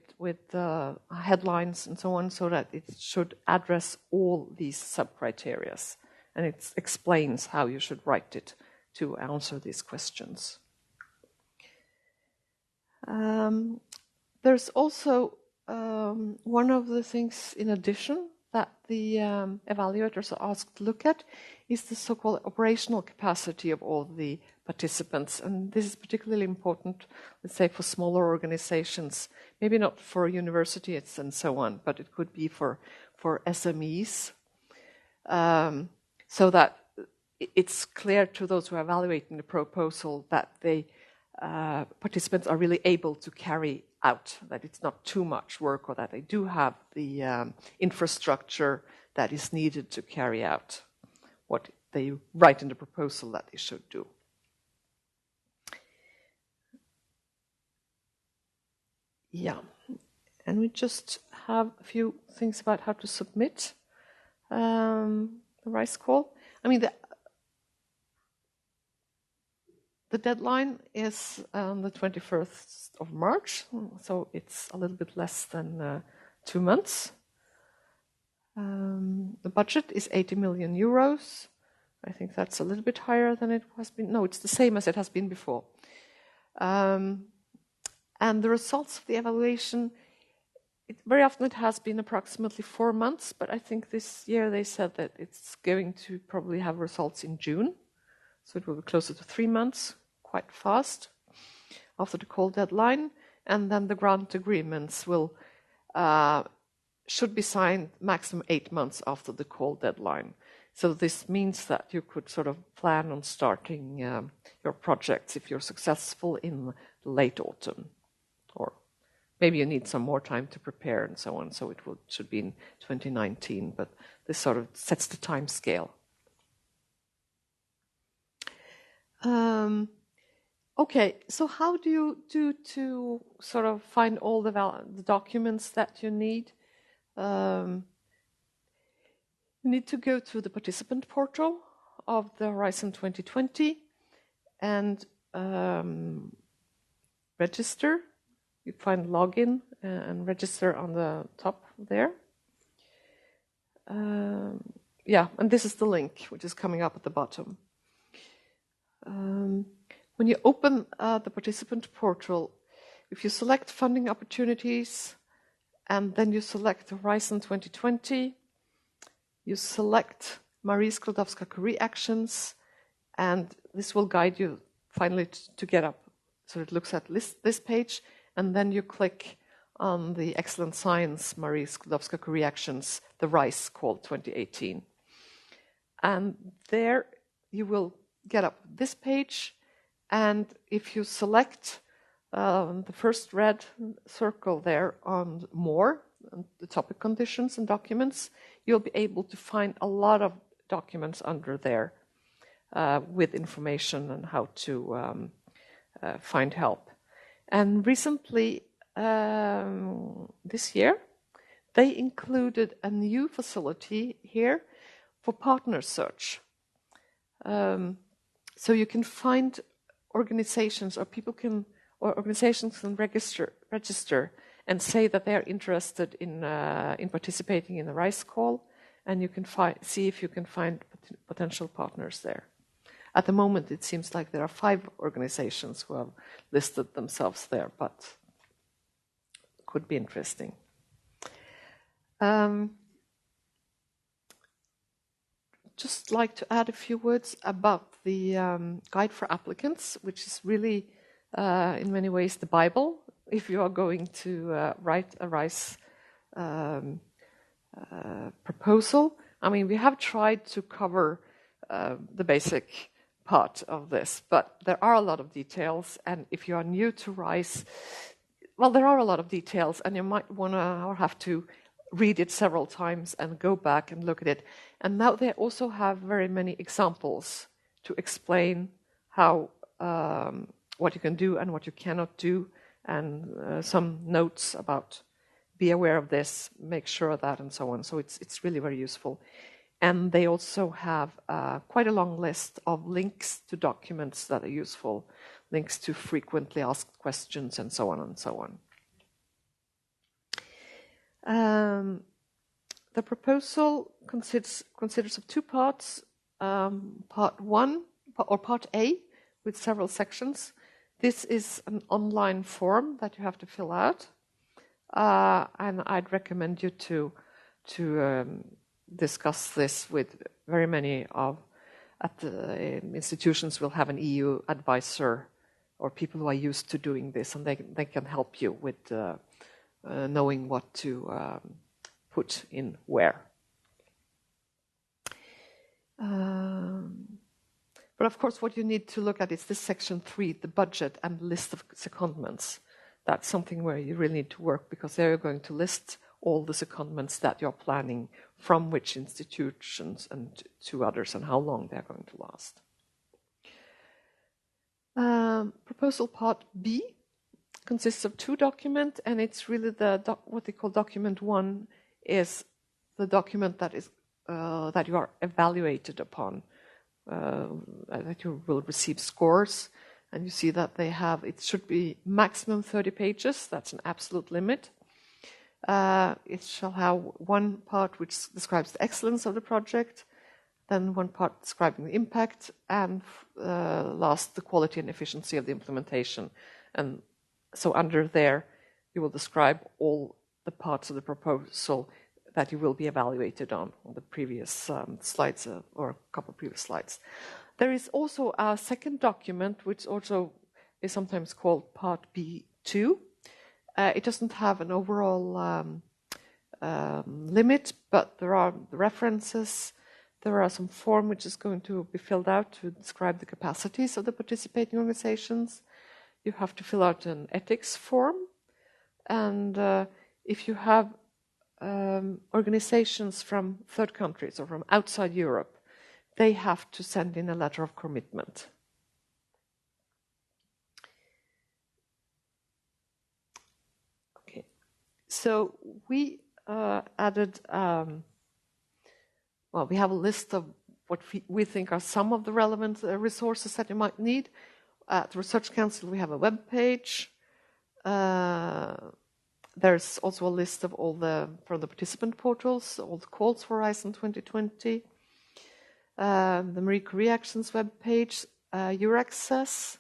headlines and so on, so that it should address all these sub-criteria, and it explains how you should write it to answer these questions. There's also one of the things in addition that the evaluators are asked to look at is the so-called operational capacity of all the participants. And this is particularly important, let's say, for smaller organizations, maybe not for universities and so on, but it could be for SMEs, so that it's clear to those who are evaluating the proposal that the participants are really able to carry out, that it's not too much work, or that they do have the infrastructure that is needed to carry out what they write in the proposal that they should do. Yeah, and we just have a few things about how to submit the RISE call. I mean, the deadline is the 21st of March, so it's a little bit less than 2 months. The budget is 80 million euros. I think that's a little bit higher than it has been. No, it's the same as it has been before. And the results of the evaluation, very often it has been approximately 4 months, but I think this year they said that it's going to probably have results in June. So it will be closer to 3 months, quite fast, after the call deadline. And then the grant agreements should be signed maximum 8 months after the call deadline. So this means that you could sort of plan on starting your projects if you're successful in late autumn, or maybe you need some more time to prepare and so on. So should be in 2019, but this sort of sets the time scale. Okay, so how do you do to sort of find all the documents that you need? You need to go to the participant portal of the Horizon 2020 and register. You find login and register on the top there. And this is the link, which is coming up at the bottom. When you open the participant portal, if you select funding opportunities, and then you select Horizon 2020, you select Marie Skłodowska-Curie actions, and this will guide you finally to get up. So it looks at this page, and then you click on the Excellent Science Marie Skłodowska-Curie actions, the Rise call 2018. And there you will get up this page, and if you select the first red circle there on More, the topic conditions and documents, you'll be able to find a lot of documents under there with information on how to find help. And recently, this year, they included a new facility here for partner search. So you can find organizations, or organizations can register and say that they are interested in participating in the RISE call, and you can see if you can find potential partners there. At the moment, it seems like there are 5 organizations who have listed themselves there, but it could be interesting. Just like to add a few words about the guide for applicants, which is really, in many ways, the Bible if you are going to write a RISE proposal. I mean, we have tried to cover the basic part of this, but there are a lot of details, and if you are new to RISE, well, there are a lot of details, and you might want to or have to read it several times and go back and look at it. And now they also have very many examples to explain how what you can do and what you cannot do, and some notes about be aware of this, make sure of that, and so on. So it's really very useful. And they also have quite a long list of links to documents that are useful, links to frequently asked questions, and so on and so on. The proposal considers of 2 parts. Part 1, or Part A, with several sections. This is an online form that you have to fill out, and I'd recommend you to discuss this with very many at the institutions. Will have an EU advisor or people who are used to doing this, and they can help you with knowing what to put in where. But of course, what you need to look at is this section 3, the budget and list of secondments. That's something where you really need to work, because there you're going to list all the secondments that you're planning, from which institutions and to others, and how long they're going to last. Proposal part B consists of 2 documents, and it's really what they call document 1 is the document that is that you are evaluated upon, that you will receive scores, and you see that it should be maximum 30 pages. That's an absolute limit. It shall have one part which describes the excellence of the project, then one part describing the impact, and last, the quality and efficiency of the implementation. And so under there, you will describe all the parts of the proposal that you will be evaluated on the previous slides, or a couple of previous slides. There is also a second document, which also is sometimes called Part B2. It doesn't have an overall limit, but there are references. There are some form which is going to be filled out to describe the capacities of the participating organizations. You have to fill out an ethics form. And if you have organizations from third countries or from outside Europe, they have to send in a letter of commitment. Okay, so we added, well, we have a list of what we think are some of the relevant resources that you might need. At the Research Council, we have a web page. There's also a list of all from the participant portals, all the calls for Horizont 2020. The Marie Curie Actions web page, Euraccess,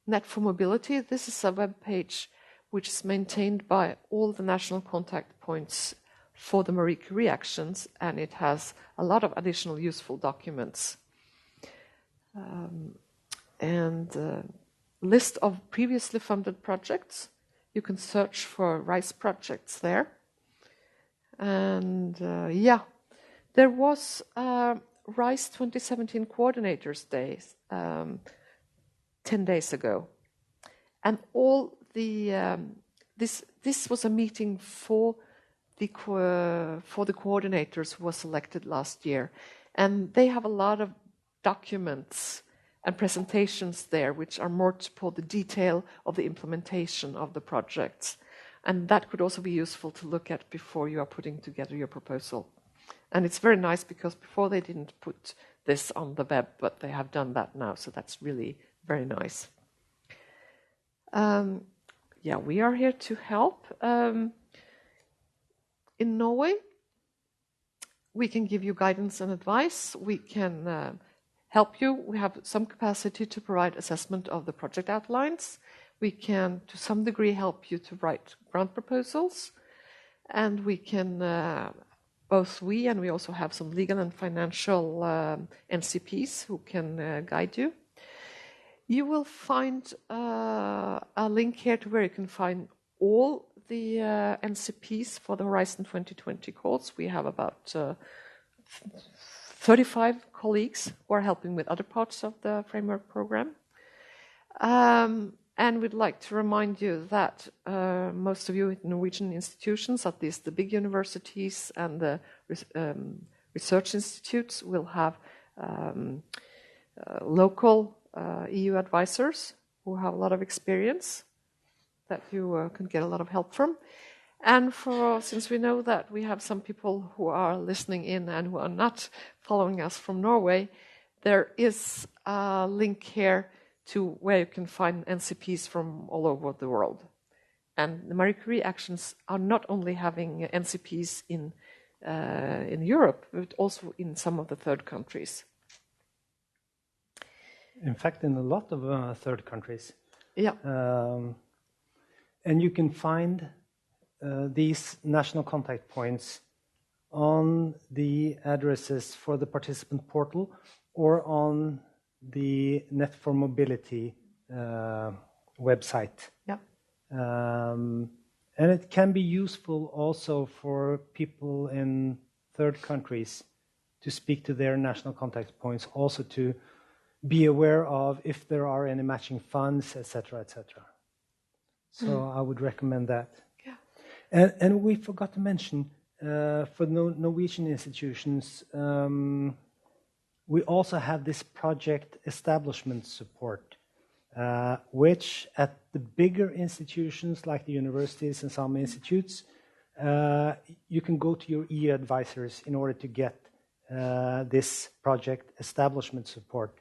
Net for Mobility. This is a web page which is maintained by all the national contact points for the Marie Curie Actions, and it has a lot of additional useful documents. And list of previously funded projects. You can search for RISE projects there. And yeah, there was RISE 2017 Coordinators Day 10 days ago. And all the, this was a meeting for the coordinators who was selected last year. And they have a lot of documents and presentations there which are more for the detail of the implementation of the projects. And that could also be useful to look at before you are putting together your proposal. And it's very nice because before they didn't put this on the web, but they have done that now, so that's really very nice. Yeah, we are here to help. In Norway, we can give you guidance and advice. We can help you. We have some capacity to provide assessment of the project outlines. We can, to some degree, help you to write grant proposals. And we can, both we and we also have some legal and financial NCPs who can guide you. You will find a link here to where you can find all the NCPs for the Horizon 2020 calls. We have about 35 colleagues who are helping with other parts of the framework program. And we'd like to remind you that most of you at Norwegian institutions, at least the big universities and the research institutes, will have local EU advisors who have a lot of experience that you can get a lot of help from. And since we know that we have some people who are listening in and who are not following us from Norway, there is a link here to where you can find NCPs from all over the world. And the Marie Curie Actions are not only having NCPs in Europe, but also in some of the third countries. In fact, in a lot of third countries. Yeah. And you can find these national contact points on the addresses for the participant portal or on the Net for Mobility website. Yeah. And it can be useful also for people in third countries to speak to their national contact points, also to be aware of if there are any matching funds, etc., etc. So I would recommend that. Yeah. And we forgot to mention, for Norwegian institutions, we also have this project establishment support, which at the bigger institutions like the universities and some institutes, you can go to your EU advisors in order to get this project establishment support.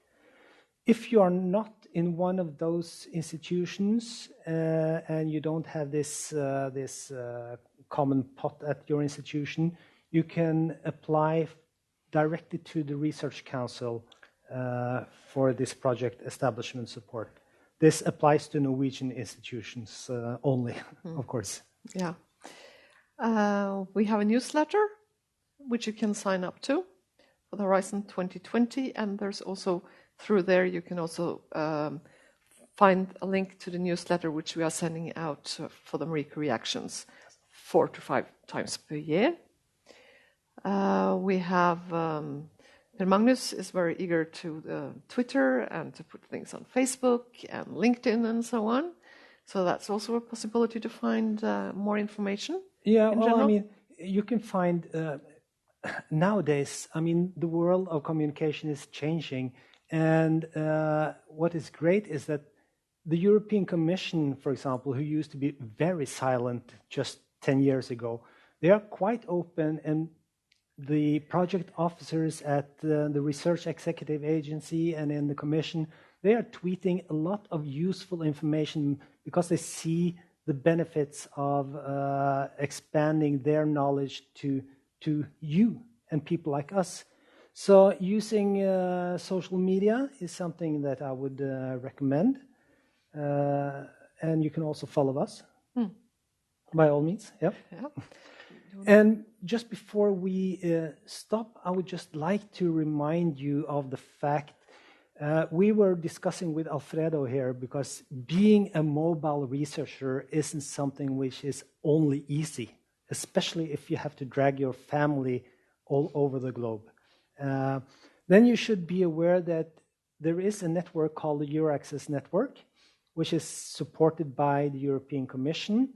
If you are not in one of those institutions and you don't have this common pot at your institution, you can apply directly to the Research Council for this project establishment support. This applies to Norwegian institutions only, of course. Yeah. We have a newsletter which you can sign up to for the Horizon 2020, and there's also through there you can also find a link to the newsletter which we are sending out for the Marie Curie Actions 4 to 5 times per year. We have Per Magnus is very eager to Twitter and to put things on Facebook and LinkedIn and so on. So that's also a possibility to find more information. Yeah, well, I mean, you can find nowadays, I mean, the world of communication is changing. And what is great is that the European Commission, for example, who used to be very silent just 10 years ago, they are quite open, and the project officers at the Research Executive Agency and in the Commission, they are tweeting a lot of useful information because they see the benefits of expanding their knowledge to you and people like us. So using social media is something that I would recommend. And you can also follow us, by all means. Yep. Yeah. And just before we stop, I would just like to remind you of the fact we were discussing with Alfredo here, because being a mobile researcher isn't something which is only easy, especially if you have to drag your family all over the globe. Then you should be aware that there is a network called the Euraccess Network, which is supported by the European Commission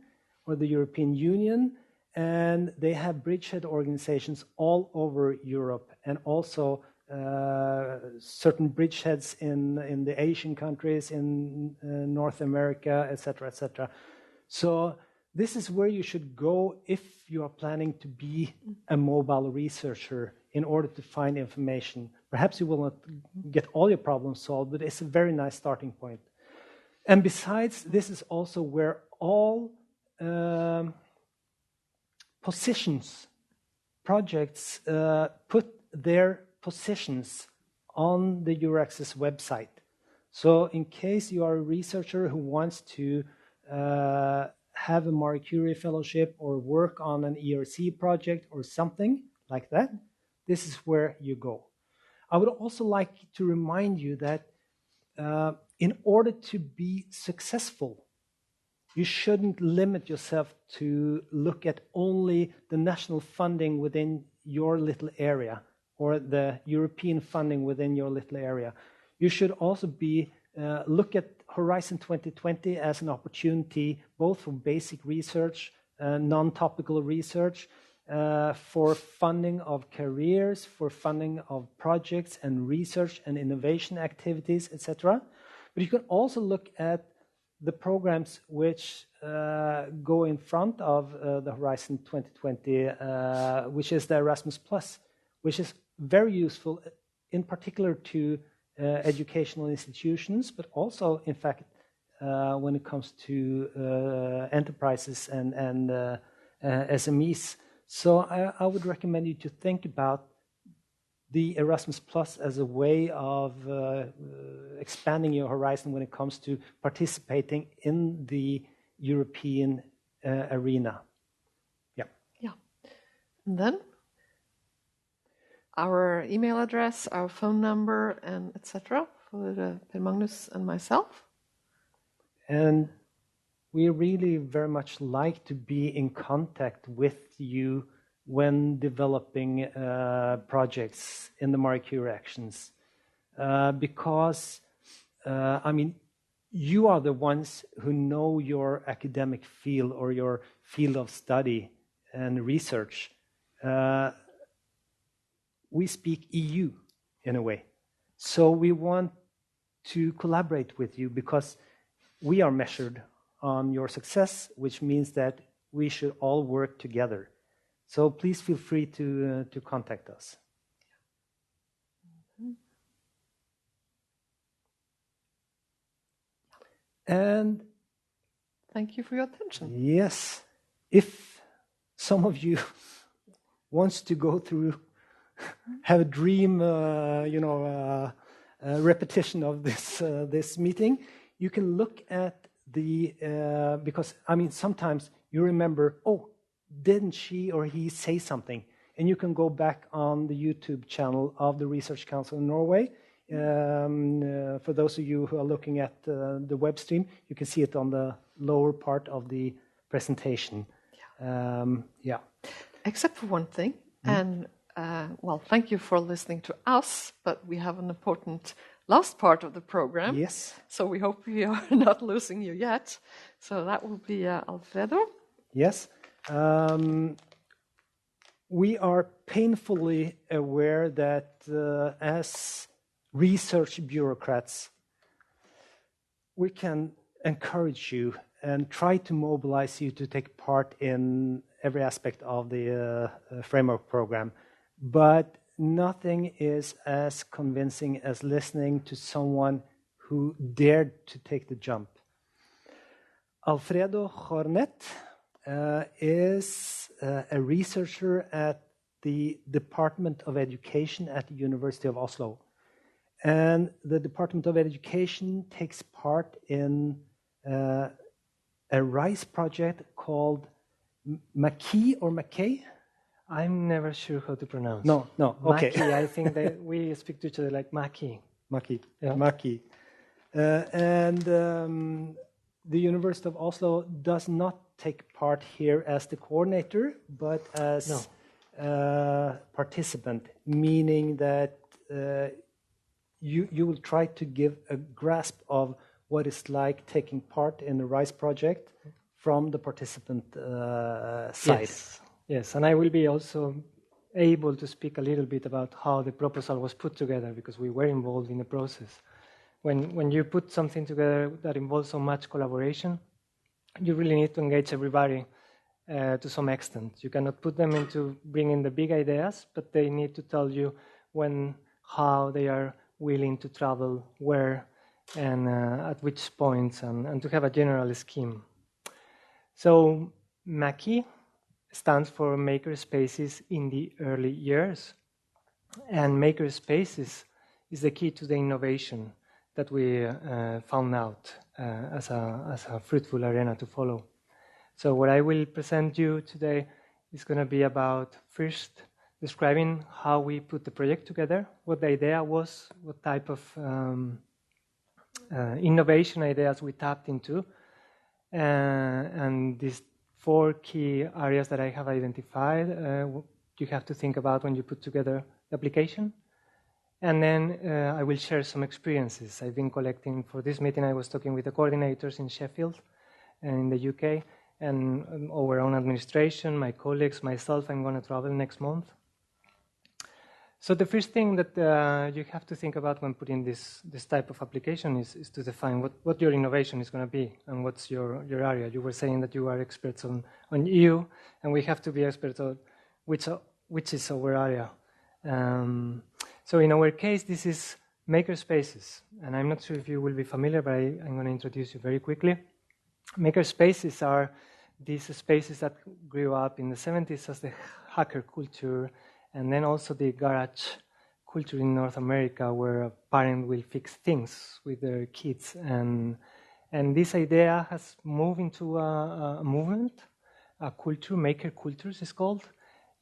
or the European Union, and they have bridgehead organizations all over Europe, and also certain bridgeheads in the Asian countries, in North America, etc., etc. So this is where you should go if you are planning to be a mobile researcher in order to find information. Perhaps you will not get all your problems solved, but it's a very nice starting point. And besides, this is also where all projects put their positions on the Euraccess website. So in case you are a researcher who wants to have a Marie Curie fellowship or work on an ERC project or something like that, this is where you go. I would also like to remind you that in order to be successful, you shouldn't limit yourself to look at only the national funding within your little area or the European funding within your little area. You should also look at Horizon 2020 as an opportunity both for basic research, non-topical research, for funding of careers, for funding of projects and research and innovation activities, etc. But you can also look at the programs which go in front of the Horizon 2020, which is the Erasmus+, which is very useful, in particular to educational institutions, but also, in fact, when it comes to enterprises and SMEs. So I would recommend you to think about the Erasmus Plus as a way of expanding your horizon when it comes to participating in the European arena. Yeah. Yeah. And then our email address, our phone number, and etc. for Per Magnus and myself. And we really very much like to be in contact with you when developing projects in the Marie Curie Actions, because I mean, you are the ones who know your academic field or your field of study and research. We speak EU in a way, so we want to collaborate with you because we are measured on your success, which means that we should all work together. So please feel free to contact us. And thank you for your attention. yes, if some of you wants to go through, have a dream, repetition of this meeting, you can look at because sometimes you remember, oh, didn't she or he say something? And you can go back on the YouTube channel of the Research Council in Norway. For those of you who are looking at the web stream, you can see it on the lower part of the presentation. Yeah. Except for one thing, and thank you for listening to us, but we have an important last part of the program. Yes. So we hope we are not losing you yet. So that will be Alfredo. Yes. We are painfully aware that as research bureaucrats, we can encourage you and try to mobilize you to take part in every aspect of the framework program. But nothing is as convincing as listening to someone who dared to take the jump. Alfredo Hornet is a researcher at the Department of Education at the University of Oslo. And the Department of Education takes part in a RISE project called Maki or Mackay. I'm never sure how to pronounce. No, okay. Maki, I think that we speak to each other like Maki. Maki, yeah. Maki. And the University of Oslo does not take part here as the coordinator, but as participant, meaning that you will try to give a grasp of what it's like taking part in the RISE project from the participant side. Yes, and I will be also able to speak a little bit about how the proposal was put together, because we were involved in the process. When you put something together that involves so much collaboration, you really need to engage everybody to some extent. You cannot put them into bringing the big ideas, but they need to tell you how they are willing to travel, where, and at which points, and to have a general scheme. So Maki stands for Maker Spaces in the Early Years, and Maker Spaces is the key to the innovation that we found out as a fruitful arena to follow. So what I will present you today is going to be about first describing how we put the project together, what the idea was, what type of innovation ideas we tapped into, and these 4 key areas that I have identified you have to think about when you put together the application. And then I will share some experiences I've been collecting. For this meeting, I was talking with the coordinators in Sheffield and in the UK, and our own administration, my colleagues, myself. I'm going to travel next month. So the first thing that you have to think about when putting this type of application is to define what your innovation is going to be and what's your area. You were saying that you are experts on EU, and we have to be experts on which is our area. So in our case, this is Maker Spaces, and I'm not sure if you will be familiar, but I'm going to introduce you very quickly. Maker Spaces are these spaces that grew up in the 70s as the hacker culture, and then also the garage culture in North America, where a parent will fix things with their kids. And this idea has moved into a movement, a culture, maker cultures is called,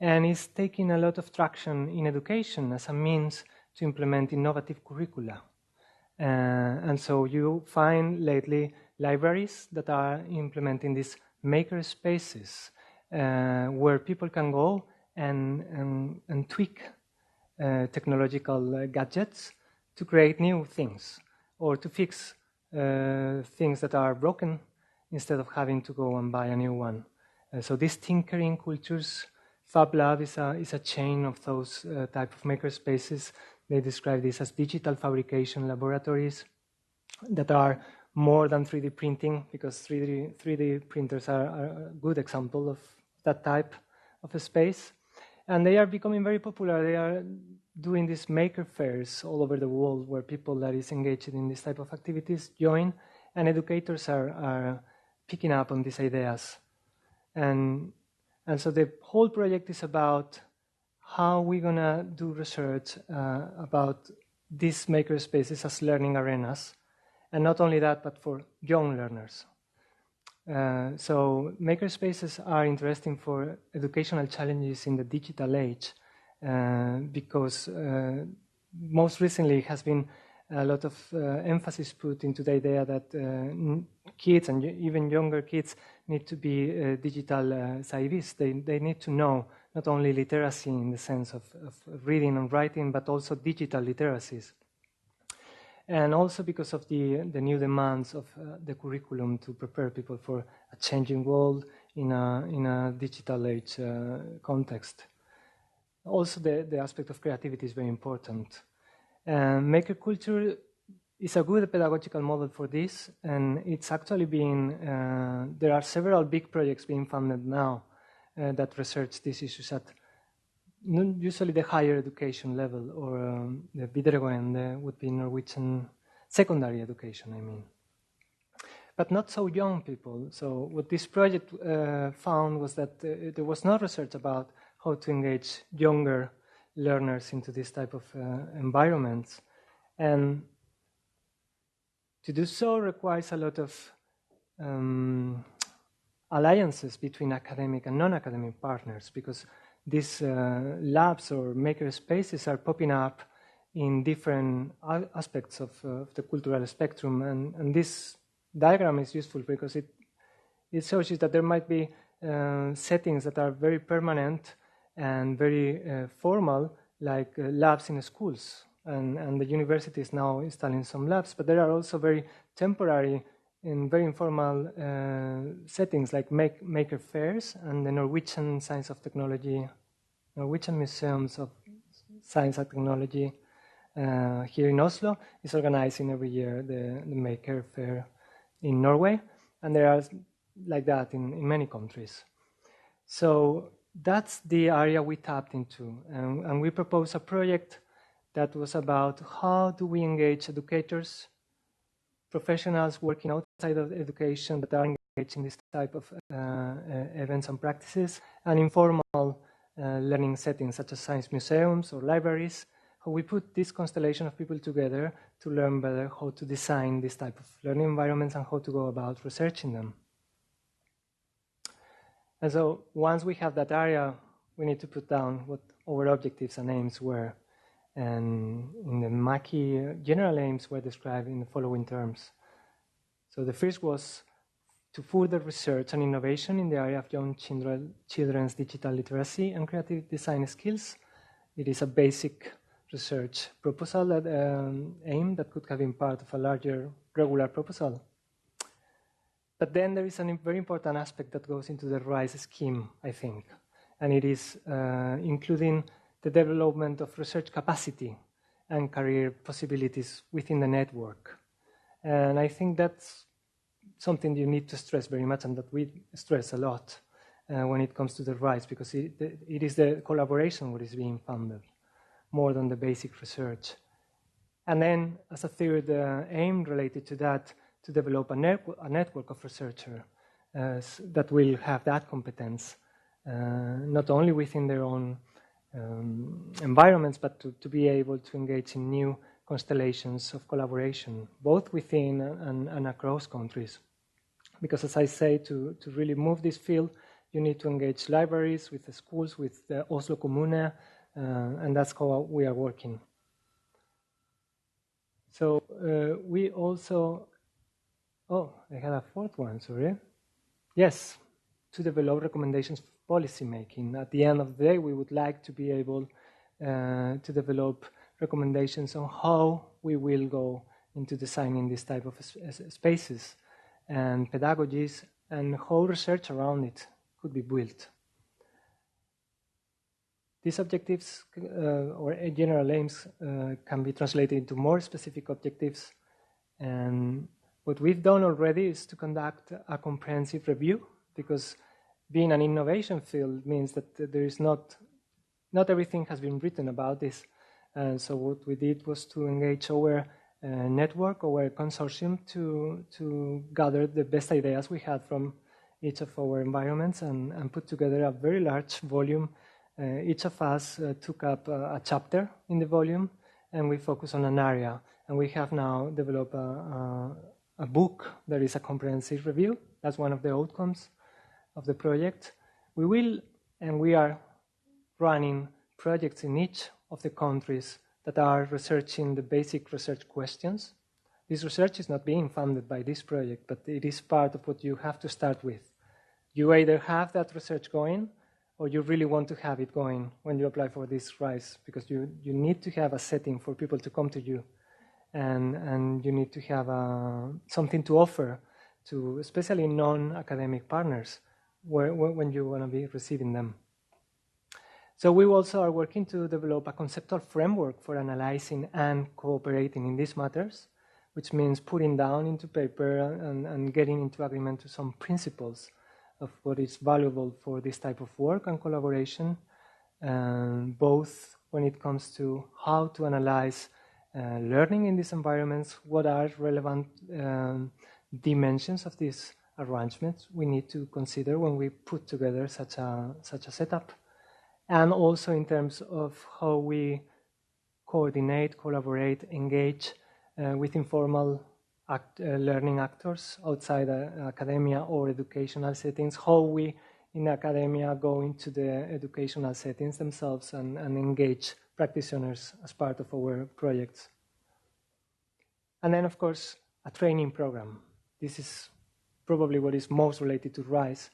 and is taking a lot of traction in education as a means to implement innovative curricula. And so you find lately libraries that are implementing these maker spaces where people can go and tweak technological gadgets to create new things or to fix things that are broken instead of having to go and buy a new one. So these tinkering cultures, Fab Lab is a chain of those type of maker spaces. They describe this as digital fabrication laboratories that are more than 3D printing, because 3D printers are a good example of that type of a space. And they are becoming very popular. They are doing these maker fairs all over the world where people that is engaged in this type of activities join, and educators are picking up on these ideas. And And so the whole project is about how we're going to do research about these makerspaces as learning arenas. And not only that, but for young learners. So makerspaces are interesting for educational challenges in the digital age because most recently has been a lot of emphasis put into the idea that kids and even younger kids need to be digital savvy. They need to know not only literacy in the sense of reading and writing, but also digital literacies. And also because of the new demands of the curriculum to prepare people for a changing world in a digital age context. Also the aspect of creativity is very important. Maker culture is a good pedagogical model for this, and it's actually being, there are several big projects being funded now that research these issues at usually the higher education level, or the videregående would be Norwegian secondary education, I mean. But not so young people. So what this project found was that there was no research about how to engage younger learners into this type of environments. And to do so requires a lot of alliances between academic and non-academic partners, because these labs or maker spaces are popping up in different aspects of the cultural spectrum. And this diagram is useful because it shows you that there might be settings that are very permanent and very formal, like labs in schools. And the university is now installing some labs, but there are also very temporary and very informal settings like maker fairs, and the Norwegian Museums of Science and Technology here in Oslo is organizing every year the maker fair in Norway, and there are like that in many countries. So that's the area we tapped into, and we proposed a project that was about how do we engage educators, professionals working outside of education that are engaged in this type of events and practices, and informal learning settings such as science museums or libraries, how we put this constellation of people together to learn better how to design this type of learning environments and how to go about researching them. And so once we have that area, we need to put down what our objectives and aims were. And in the Msca general aims were described in the following terms. So the first was to further research and innovation in the area of young children's digital literacy and creative design skills. It is a basic research proposal that aim that could have been part of a larger regular proposal. But then there is a very important aspect that goes into the RISE scheme, I think, and it is including the development of research capacity and career possibilities within the network. And I think that's something you need to stress very much, and that we stress a lot when it comes to the RISE, because it is the collaboration what is being funded more than the basic research. And then as a third aim related to that, to develop a network of researchers that will have that competence, not only within their own environments, but to be able to engage in new constellations of collaboration, both within and across countries. Because as I say, to really move this field, you need to engage libraries, with the schools, with the Oslo Kommune, and that's how we are working. So we also, I had a fourth one, sorry. Yes, to develop recommendations for policy making. At the end of the day, we would like to be able to develop recommendations on how we will go into designing this type of spaces and pedagogies, and how research around it could be built. These objectives or general aims can be translated into more specific objectives, and what we've done already is to conduct a comprehensive review, because being an innovation field means that there is not everything has been written about this. So what we did was to engage our network, our consortium, to gather the best ideas we had from each of our environments and put together a very large volume. Each of us took up a chapter in the volume, and we focus on an area. And we have now developed a book that is a comprehensive review. That's one of the outcomes of the project. We are running projects in each of the countries that are researching the basic research questions. This research is not being funded by this project, but it is part of what you have to start with. You either have that research going, or you really want to have it going when you apply for this Rise, because you need to have a setting for people to come to you, and you need to have something to offer to especially non-academic partners when you want to be receiving them. So we also are working to develop a conceptual framework for analyzing and cooperating in these matters, which means putting down into paper and getting into agreement to some principles of what is valuable for this type of work and collaboration, both when it comes to how to analyze learning in these environments, what are relevant dimensions of these arrangements we need to consider when we put together such a setup, and also in terms of how we coordinate, collaborate, engage with informal learning actors outside academia or educational settings, how we in academia go into the educational settings themselves and engage practitioners as part of our projects. And then, of course, a training program. This is probably what is most related to Rise.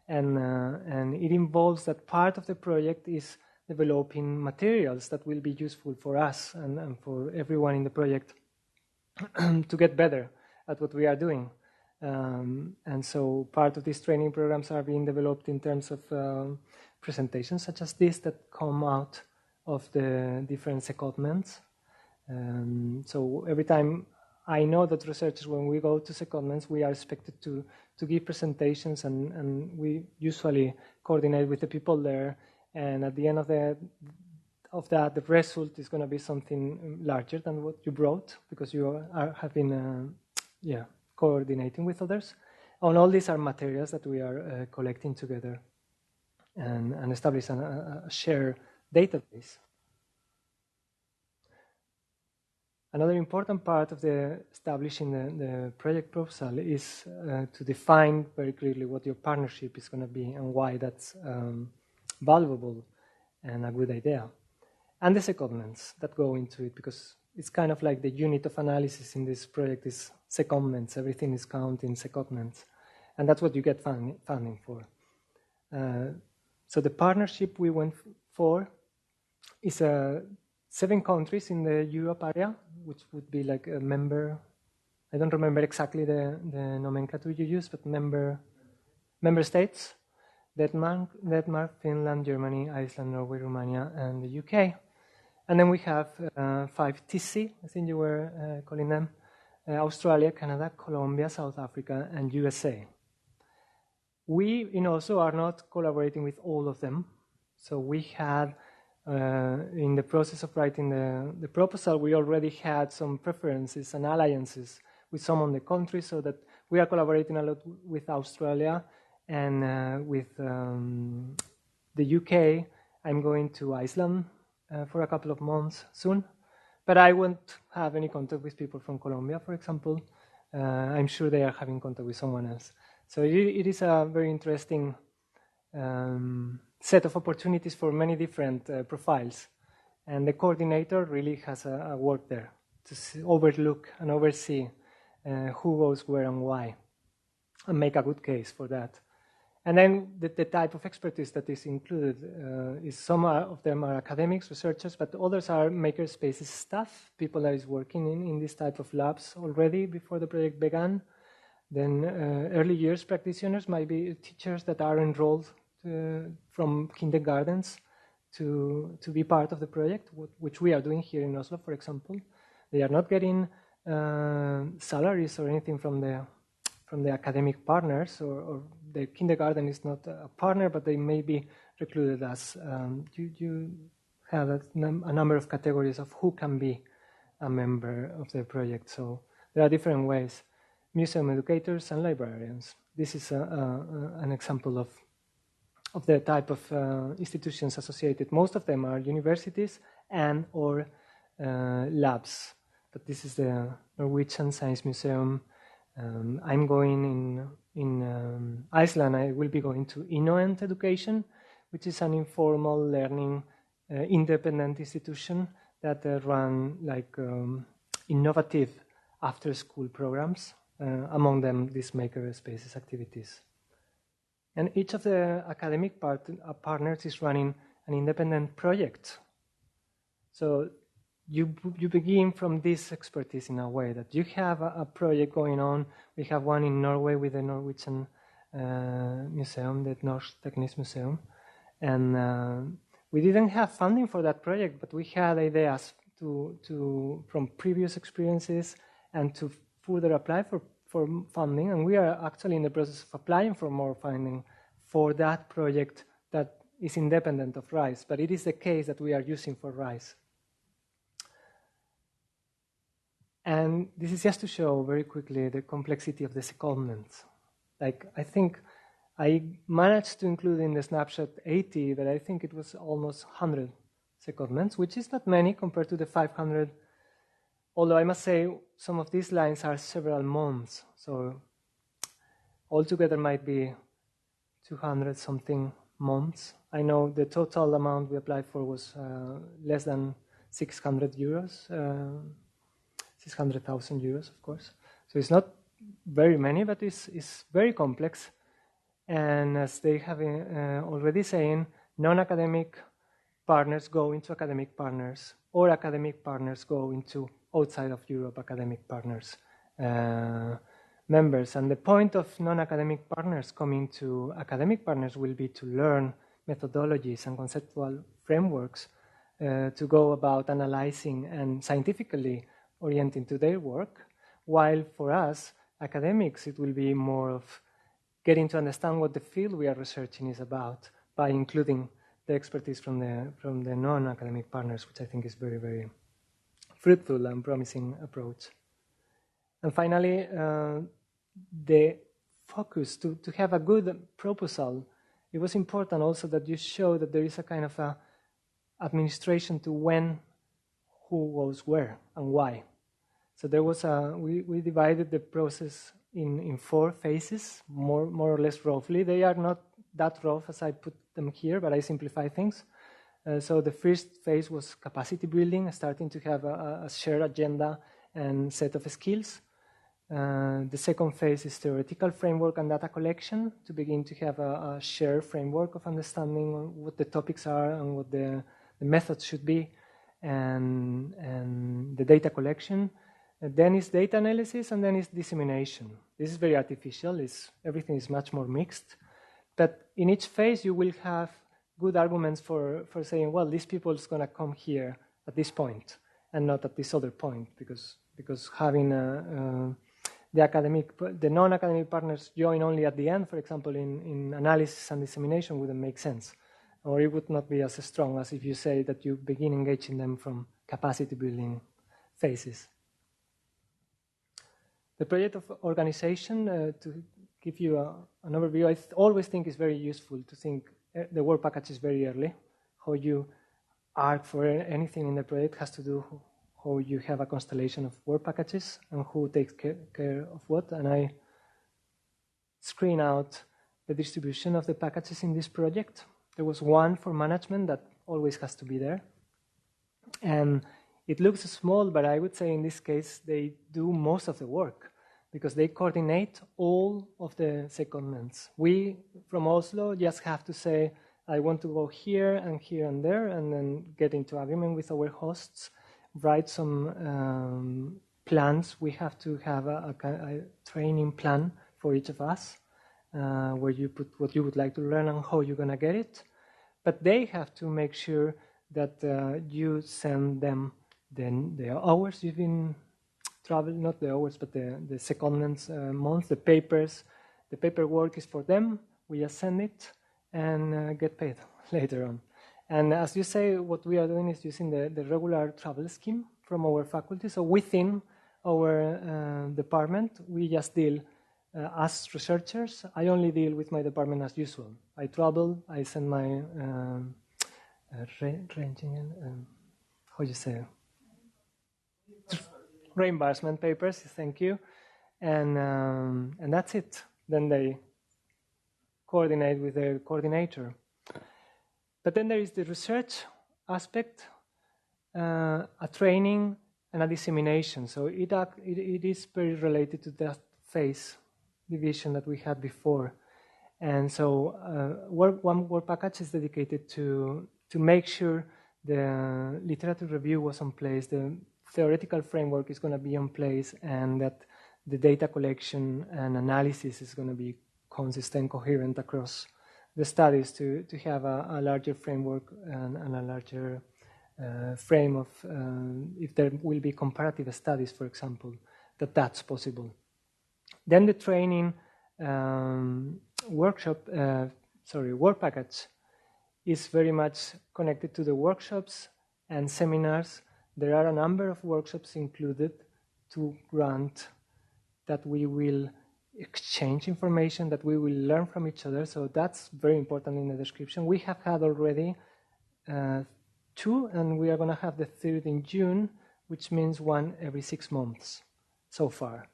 And it involves that part of the project is developing materials that will be useful for us and for everyone in the project to get better at what we are doing. And so part of these training programs are being developed in terms of presentations such as this that come out of the different secondments. So every time I know that researchers, when we go to secondments, we are expected to give presentations, and we usually coordinate with the people there. And at the end of that, the result is going to be something larger than what you brought, because you have been coordinating with others. And all these are materials that we are collecting together and establishing a shared database. Another important part of establishing the project proposal is to define very clearly what your partnership is going to be and why that's valuable and a good idea. And the secondments that go into it, because it's kind of like the unit of analysis in this project is secondments. Everything is counted in secondments. And that's what you get funding for. So the partnership we went for is 7 countries in the Europe area, which would be like a member. I don't remember exactly the nomenclature you use, but member states: Denmark, Finland, Germany, Iceland, Norway, Romania, and the UK. And then we have 5 TC, I think you were calling them: Australia, Canada, Colombia, South Africa, and USA. We in Oslo are not collaborating with all of them, so we had. In the process of writing the proposal, we already had some preferences and alliances with some of the countries, so that we are collaborating a lot with Australia and with the UK. I'm going to Iceland for a couple of months soon, but I won't have any contact with people from Colombia, for example. I'm sure they are having contact with someone else. So it is a very interesting set of opportunities for many different profiles, and the coordinator really has a work there to overlook and oversee who goes where and why, and make a good case for that. And then the type of expertise that is included is some of them are academics, researchers, but others are makerspaces staff, people that is working in this type of labs already before the project began. Then early years practitioners might be teachers that are enrolled from kindergartens to be part of the project, which we are doing here in Oslo, for example. They are not getting salaries or anything from the academic partners, or the kindergarten is not a partner, but they may be recruited as you have a number of categories of who can be a member of the project. So there are different ways. museum educators and librarians. This is an example of the type of institutions associated. Most of them are universities and or labs. But this is the Norwegian Science Museum. I'm going in Iceland. I will be going to Innovent Education, which is an informal learning independent institution that run like innovative after-school programs. Among them, these maker spaces activities. And each of the academic partners is running an independent project. So you begin from this expertise in a way that you have a project going on. We have one in Norway with the Norwegian Museum, the Norsk Teknisk Museum. And we didn't have funding for that project, but we had ideas from previous experiences and to further apply for funding. And we are actually in the process of applying for more funding for that project that is independent of RISE, but it is the case that we are using for RISE. And this is just to show very quickly the complexity of the secondments. Like, I think I managed to include in the snapshot 80, but I think it was almost 100 secondments, which is not many compared to the 500. Although I must say some of these lines are several months, so altogether might be 200 something months. I know the total amount we applied for was less than 600 euros, 600,000 euros, of course. So it's not very many, but it's very complex. And as they have already saying, non-academic partners go into academic partners, or academic partners go into outside of Europe academic partners members. And the point of non-academic partners coming to academic partners will be to learn methodologies and conceptual frameworks to go about analyzing and scientifically orienting to their work, while for us, academics, it will be more of getting to understand what the field we are researching is about by including the expertise from the non-academic partners, which I think is very, very fruitful and promising approach. And finally, the focus to have a good proposal. It was important also that you show that there is a kind of a administration to when, who goes where, and why. So there was we divided the process in 4 phases, more or less roughly. They are not that rough as I put them here, but I simplify things. So the first phase was capacity building, starting to have a shared agenda and set of skills. The second phase is theoretical framework and data collection, to begin to have a shared framework of understanding what the topics are and what the methods should be, and the data collection. Then is data analysis, and then is dissemination. This is very artificial. Everything is much more mixed. But in each phase, you will have good arguments for saying, well, these people is going to come here at this point and not at this other point, because having the non-academic partners join only at the end, for example, in analysis and dissemination, wouldn't make sense. Or it would not be as strong as if you say that you begin engaging them from capacity building phases. The project of organization, to give you an overview, I always think it's very useful to think the work packages very early. How you arc for anything in the project has to do how you have a constellation of work packages and who takes care of what. And I screen out the distribution of the packages in this project. There was one for management that always has to be there. And it looks small, but I would say in this case they do most of the work because they coordinate all of the secondments. We, from Oslo, just have to say, I want to go here and there, and then get into agreement with our hosts, write some plans. We have to have a training plan for each of us, where you put what you would like to learn and how you're going to get it. But they have to make sure that you send them the hours you've been traveling, not the hours, but the secondments months, the papers. The paperwork is for them. We just send it and get paid later on. And as you say, what we are doing is using the regular travel scheme from our faculty. So within our department, we just deal, as researchers, I only deal with my department as usual. I travel, I send my reimbursement papers, thank you, and that's it. Then they coordinate with the coordinator. But then there is the research aspect, a training, and a dissemination. So it is very related to that phase division that we had before. And so one work package is dedicated to make sure the literature review was in place, the theoretical framework is going to be in place, and that the data collection and analysis is going to be consistent, coherent across the studies to have a larger framework and a larger frame of, if there will be comparative studies, for example, that's possible. Then the training work package is very much connected to the workshops and seminars. There are a number of workshops included to grant that we will exchange information, that we will learn from each other. So that's very important in the description. We have had already 2, and we are going to have the 3rd in June, which means 1 every 6 months so far.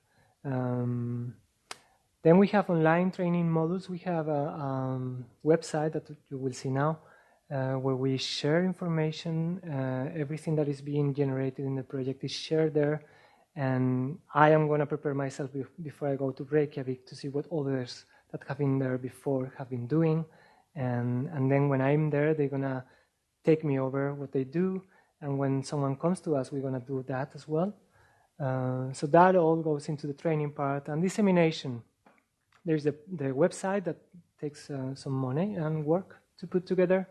Then we have online training modules. We have a website that you will see now where we share information. Everything that is being generated in the project is shared there. And I am going to prepare myself before I go to Reykjavik to see what others that have been there before have been doing. And then when I'm there, they're going to take me over what they do. And when someone comes to us, we're going to do that as well. So that all goes into the training part. And dissemination. There's the website that takes some money and work to put together.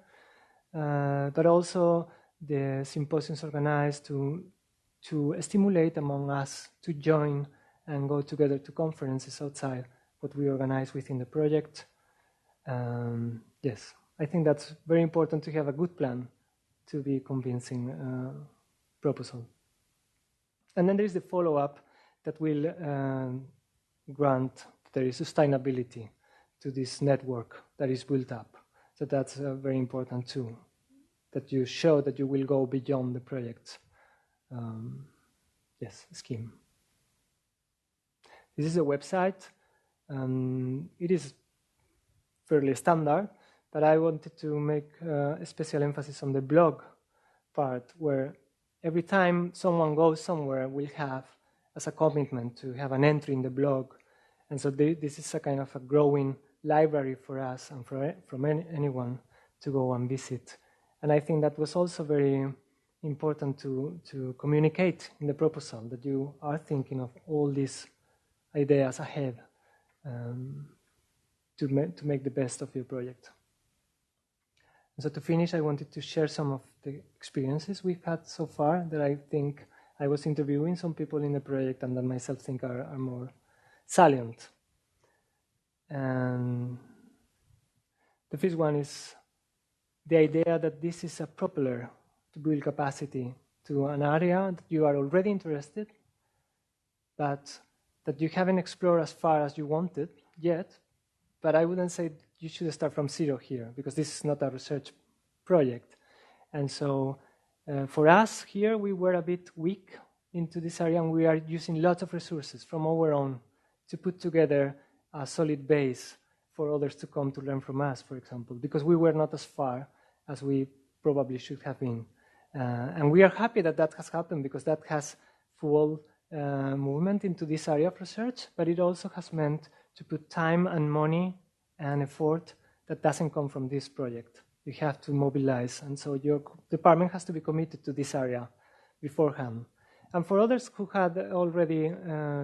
But also the symposiums organized to stimulate among us to join and go together to conferences outside what we organize within the project. Yes, I think that's very important to have a good plan to be convincing proposal. And then there is the follow-up that will grant there is sustainability to this network that is built up. So that's very important too, that you show that you will go beyond the project. Scheme. This is a website. It is fairly standard, but I wanted to make a special emphasis on the blog part, where every time someone goes somewhere, we'll have as a commitment to have an entry in the blog. And so this is a kind of a growing library for us and from anyone to go and visit. And I think that was also very important to communicate in the proposal, that you are thinking of all these ideas ahead to make the best of your project. And so to finish, I wanted to share some of the experiences we've had so far that I think I was interviewing some people in the project and that myself think are more salient. And the first one is the idea that this is a propeller to build capacity to an area that you are already interested, but that you haven't explored as far as you wanted yet. But I wouldn't say you should start from zero here, because this is not a research project. And so for us here, we were a bit weak into this area, and we are using lots of resources from our own to put together a solid base for others to come to learn from us, for example, because we were not as far as we probably should have been. And we are happy that that has happened, because that has fueled movement into this area of research, but it also has meant to put time and money and effort that doesn't come from this project. You have to mobilize, and so your department has to be committed to this area beforehand. And for others who had already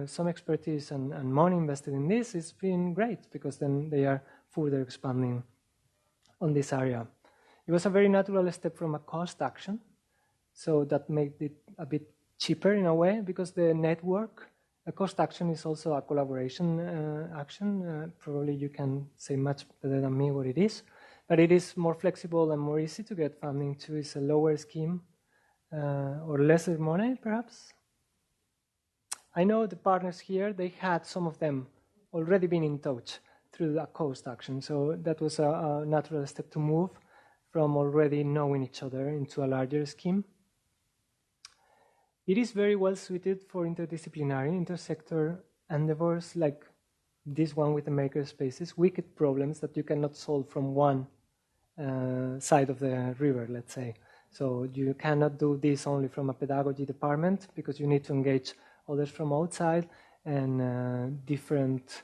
some expertise and money invested in this, it's been great, because then they are further expanding on this area. It was a very natural step from a cost action, so that made it a bit cheaper in a way, because the network, a cost action is also a collaboration action. Probably you can say much better than me what it is, but it is more flexible and more easy to get funding to. It's a lower scheme or lesser money, perhaps. I know the partners here, they had some of them already been in touch through a coast action. So that was a natural step to move from already knowing each other into a larger scheme. It is very well suited for interdisciplinary, intersector endeavors like this one with the maker spaces, wicked problems that you cannot solve from one side of the river, let's say. So you cannot do this only from a pedagogy department because you need to engage others from outside, and different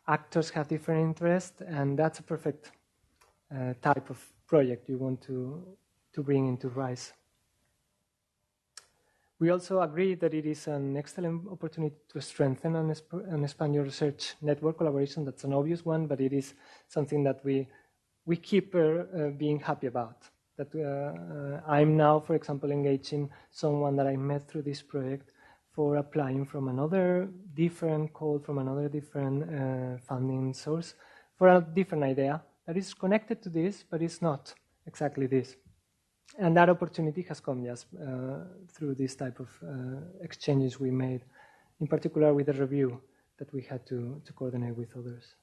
actors have different interests, and that's a perfect type of project you want to bring into Rise. We also agree that it is an excellent opportunity to strengthen and expand your research network collaboration. That's an obvious one, but it is something that we keep being happy about. That I'm now, for example, engaging someone that I met through this project for applying from another different call, from another different funding source, for a different idea that is connected to this, but it's not exactly this. And that opportunity has come just through this type of exchanges we made, in particular with the review that we had to coordinate with others.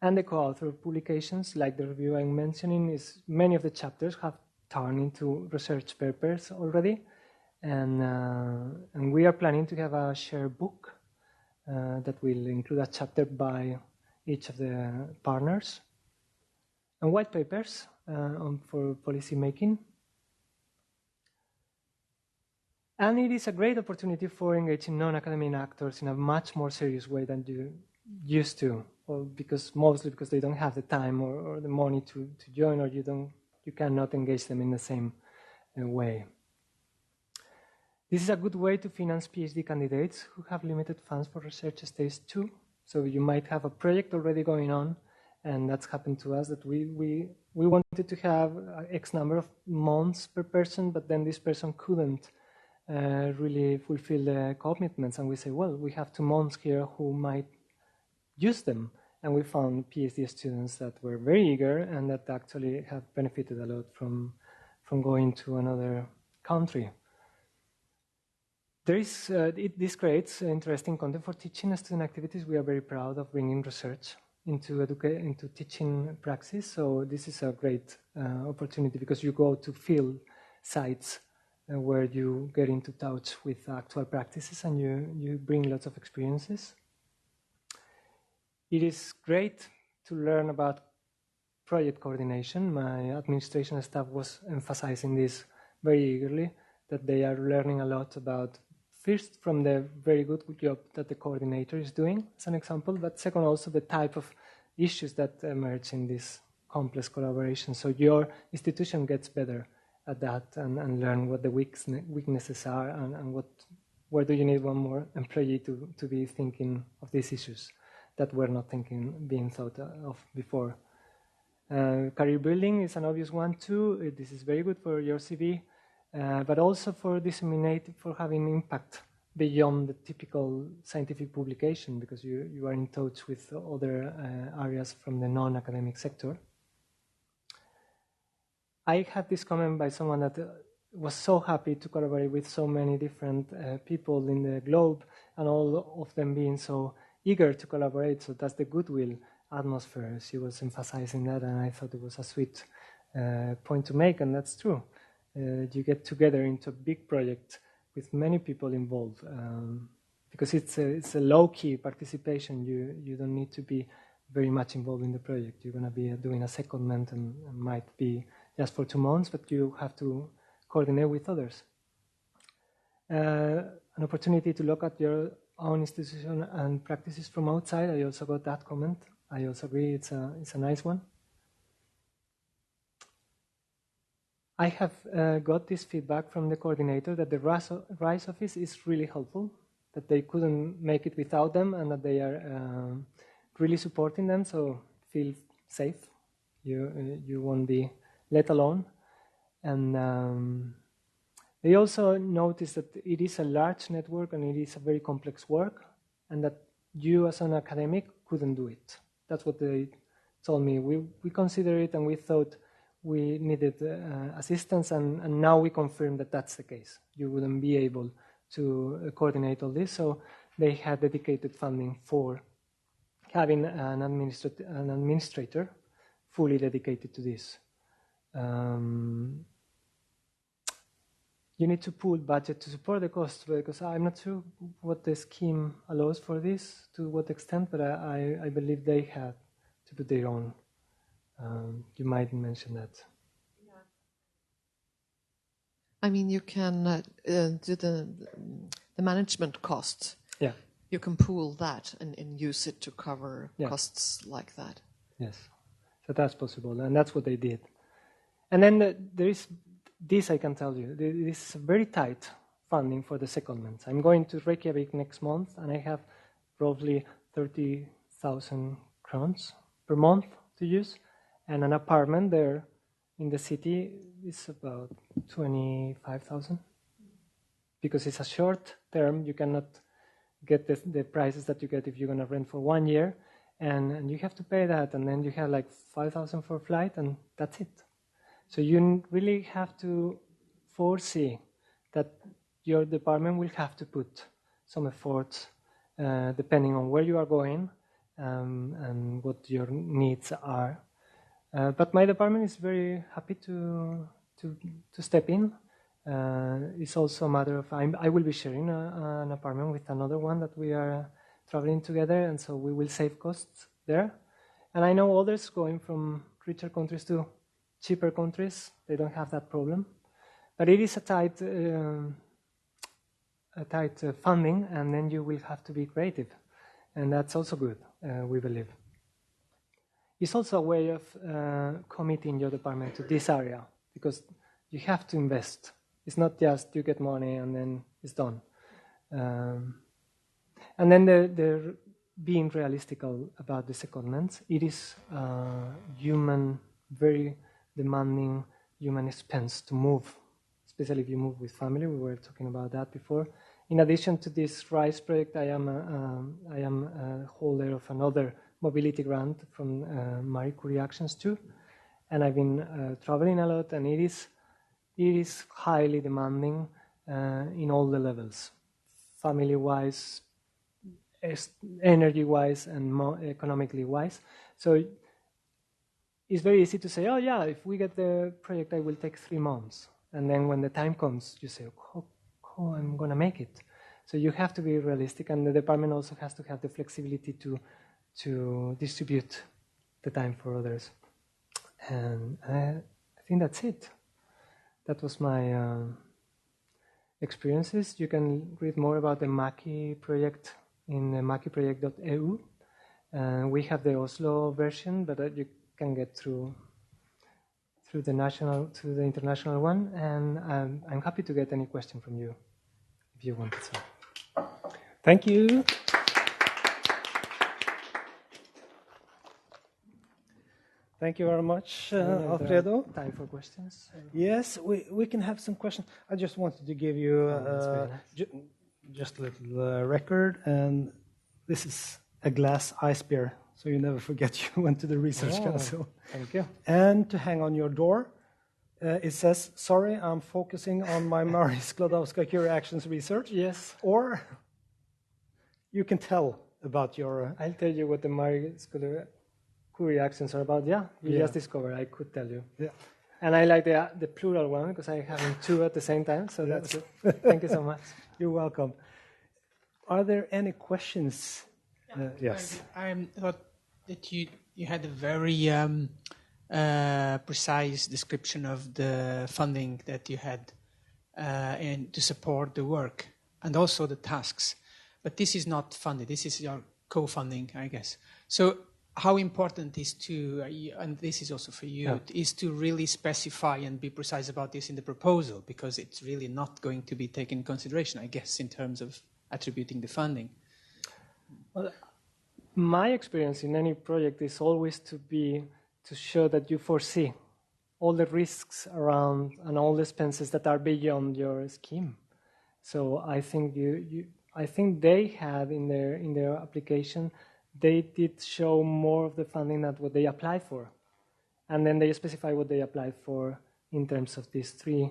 And the co-author publications, like the review I'm mentioning, is many of the chapters have turned into research papers already, and we are planning to have a shared book that will include a chapter by each of the partners, and white papers for policy making. And it is a great opportunity for engaging non-academic actors in a much more serious way than you used to, or mostly because they don't have the time or the money to join, or you cannot engage them in the same way. This is a good way to finance PhD candidates who have limited funds for research stage 2. So you might have a project already going on, and that's happened to us, that we wanted to have X number of months per person, but then this person couldn't really fulfill the commitments, and we say, well, we have 2 months here who might use them. And we found PhD students that were very eager and that actually have benefited a lot from going to another country. This creates interesting content for teaching student activities. We are very proud of bringing research into teaching praxis. So this is a great opportunity because you go to field sites where you get into touch with actual practices and you bring lots of experiences. It is great to learn about project coordination. My administration staff was emphasizing this very eagerly, that they are learning a lot about, first, from the very good job that the coordinator is doing, as an example, but second, also the type of issues that emerge in this complex collaboration. So your institution gets better at that and learn what the weaknesses are and where do you need one more employee to be thinking of these issues that were not being thought of before. Career building is an obvious one too. This is very good for your CV, but also for having impact beyond the typical scientific publication, because you are in touch with other areas from the non-academic sector. I had this comment by someone that was so happy to collaborate with so many different people in the globe, and all of them being so eager to collaborate, so that's the goodwill atmosphere. She was emphasizing that, and I thought it was a sweet point to make, and that's true. You get together into a big project with many people involved, because it's a low-key participation. You don't need to be very much involved in the project. You're going to be doing a secondment and might be just for 2 months, but you have to coordinate with others. An opportunity to look at your own institution and practices from outside. I also got that comment. I also agree it's a nice one. I have got this feedback from the coordinator that the Rise office is really helpful, that they couldn't make it without them, and that they are really supporting them, so feel safe. You won't be let alone. And they also noticed that it is a large network and it is a very complex work, and that you as an academic couldn't do it. That's what they told me. We considered it and we thought we needed assistance, and now we confirm that that's the case. You wouldn't be able to coordinate all this. So they had dedicated funding for having an administrator fully dedicated to this. You need to pool budget to support the cost, because I'm not sure what the scheme allows for this, to what extent, but I believe they had to put their own. You might mention that. I mean, you can do the management costs. Yeah. You can pool that and use it to cover costs like that. Yes. So that's possible, and that's what they did. And then there is this, I can tell you, there is very tight funding for the secondments. I'm going to Reykjavik next month, and I have roughly 30,000 crowns per month to use, and an apartment there in the city is about 25,000. Because it's a short term, you cannot get the prices that you get if you're going to rent for 1 year, and you have to pay that, and then you have like 5,000 for flight, and that's it. So you really have to foresee that your department will have to put some effort depending on where you are going and what your needs are. But my department is very happy to step in. It's also a matter of I will be sharing an apartment with another one that we are traveling together, and so we will save costs there. And I know others going from richer countries to cheaper countries, they don't have that problem. But it is a tight funding, and then you will have to be creative. And that's also good, we believe. It's also a way of committing your department to this area, because you have to invest. It's not just you get money and then it's done. And then the being realistic about the secondments, it is human, very demanding human expense to move, especially if you move with family. We were talking about that before. In addition to this Rise project, I am a holder of another mobility grant from Marie Curie Actions too, and I've been traveling a lot, and it is highly demanding in all the levels, family-wise, energy-wise, and more economically wise. So it's very easy to say, oh yeah, if we get the project, I will take 3 months. And then when the time comes, you say, oh, I'm going to make it. So you have to be realistic, and the department also has to have the flexibility to distribute the time for others. And I think that's it. That was my experiences. You can read more about the Maki project in makiproject.eu. We have the Oslo version, but you can get through the international one, and I'm happy to get any question from you if you want to. Thank you. Thank you very much, Alfredo. Time for questions? Yes, we can have some questions. I just wanted to give you just a little record, and this is a glass ice beer, so you never forget you went to the Research Council. Thank you. And to hang on your door, it says, sorry, I'm focusing on my Marie Skłodowska-Curie Actions research. Yes. Or you can tell about your... I'll tell you what the Marie Skłodowska-Curie Actions are about. Yeah, you just discovered, I could tell you. Yeah. And I like the plural one, because I have two at the same time, so that's good. Thank you so much. You're welcome. Are there any questions? Yes. I thought that you had a very precise description of the funding that you had and to support the work and also the tasks. But this is not funded. This is your co-funding, I guess. So how important is to, and this is also for you, is to really specify and be precise about this in the proposal, because it's really not going to be taken in consideration, I guess, in terms of attributing the funding. Well, my experience in any project is always to show that you foresee all the risks around and all the expenses that are beyond your scheme. So I think I think they had in their application, they did show more of the funding than what they applied for, and then they specify what they applied for in terms of these 3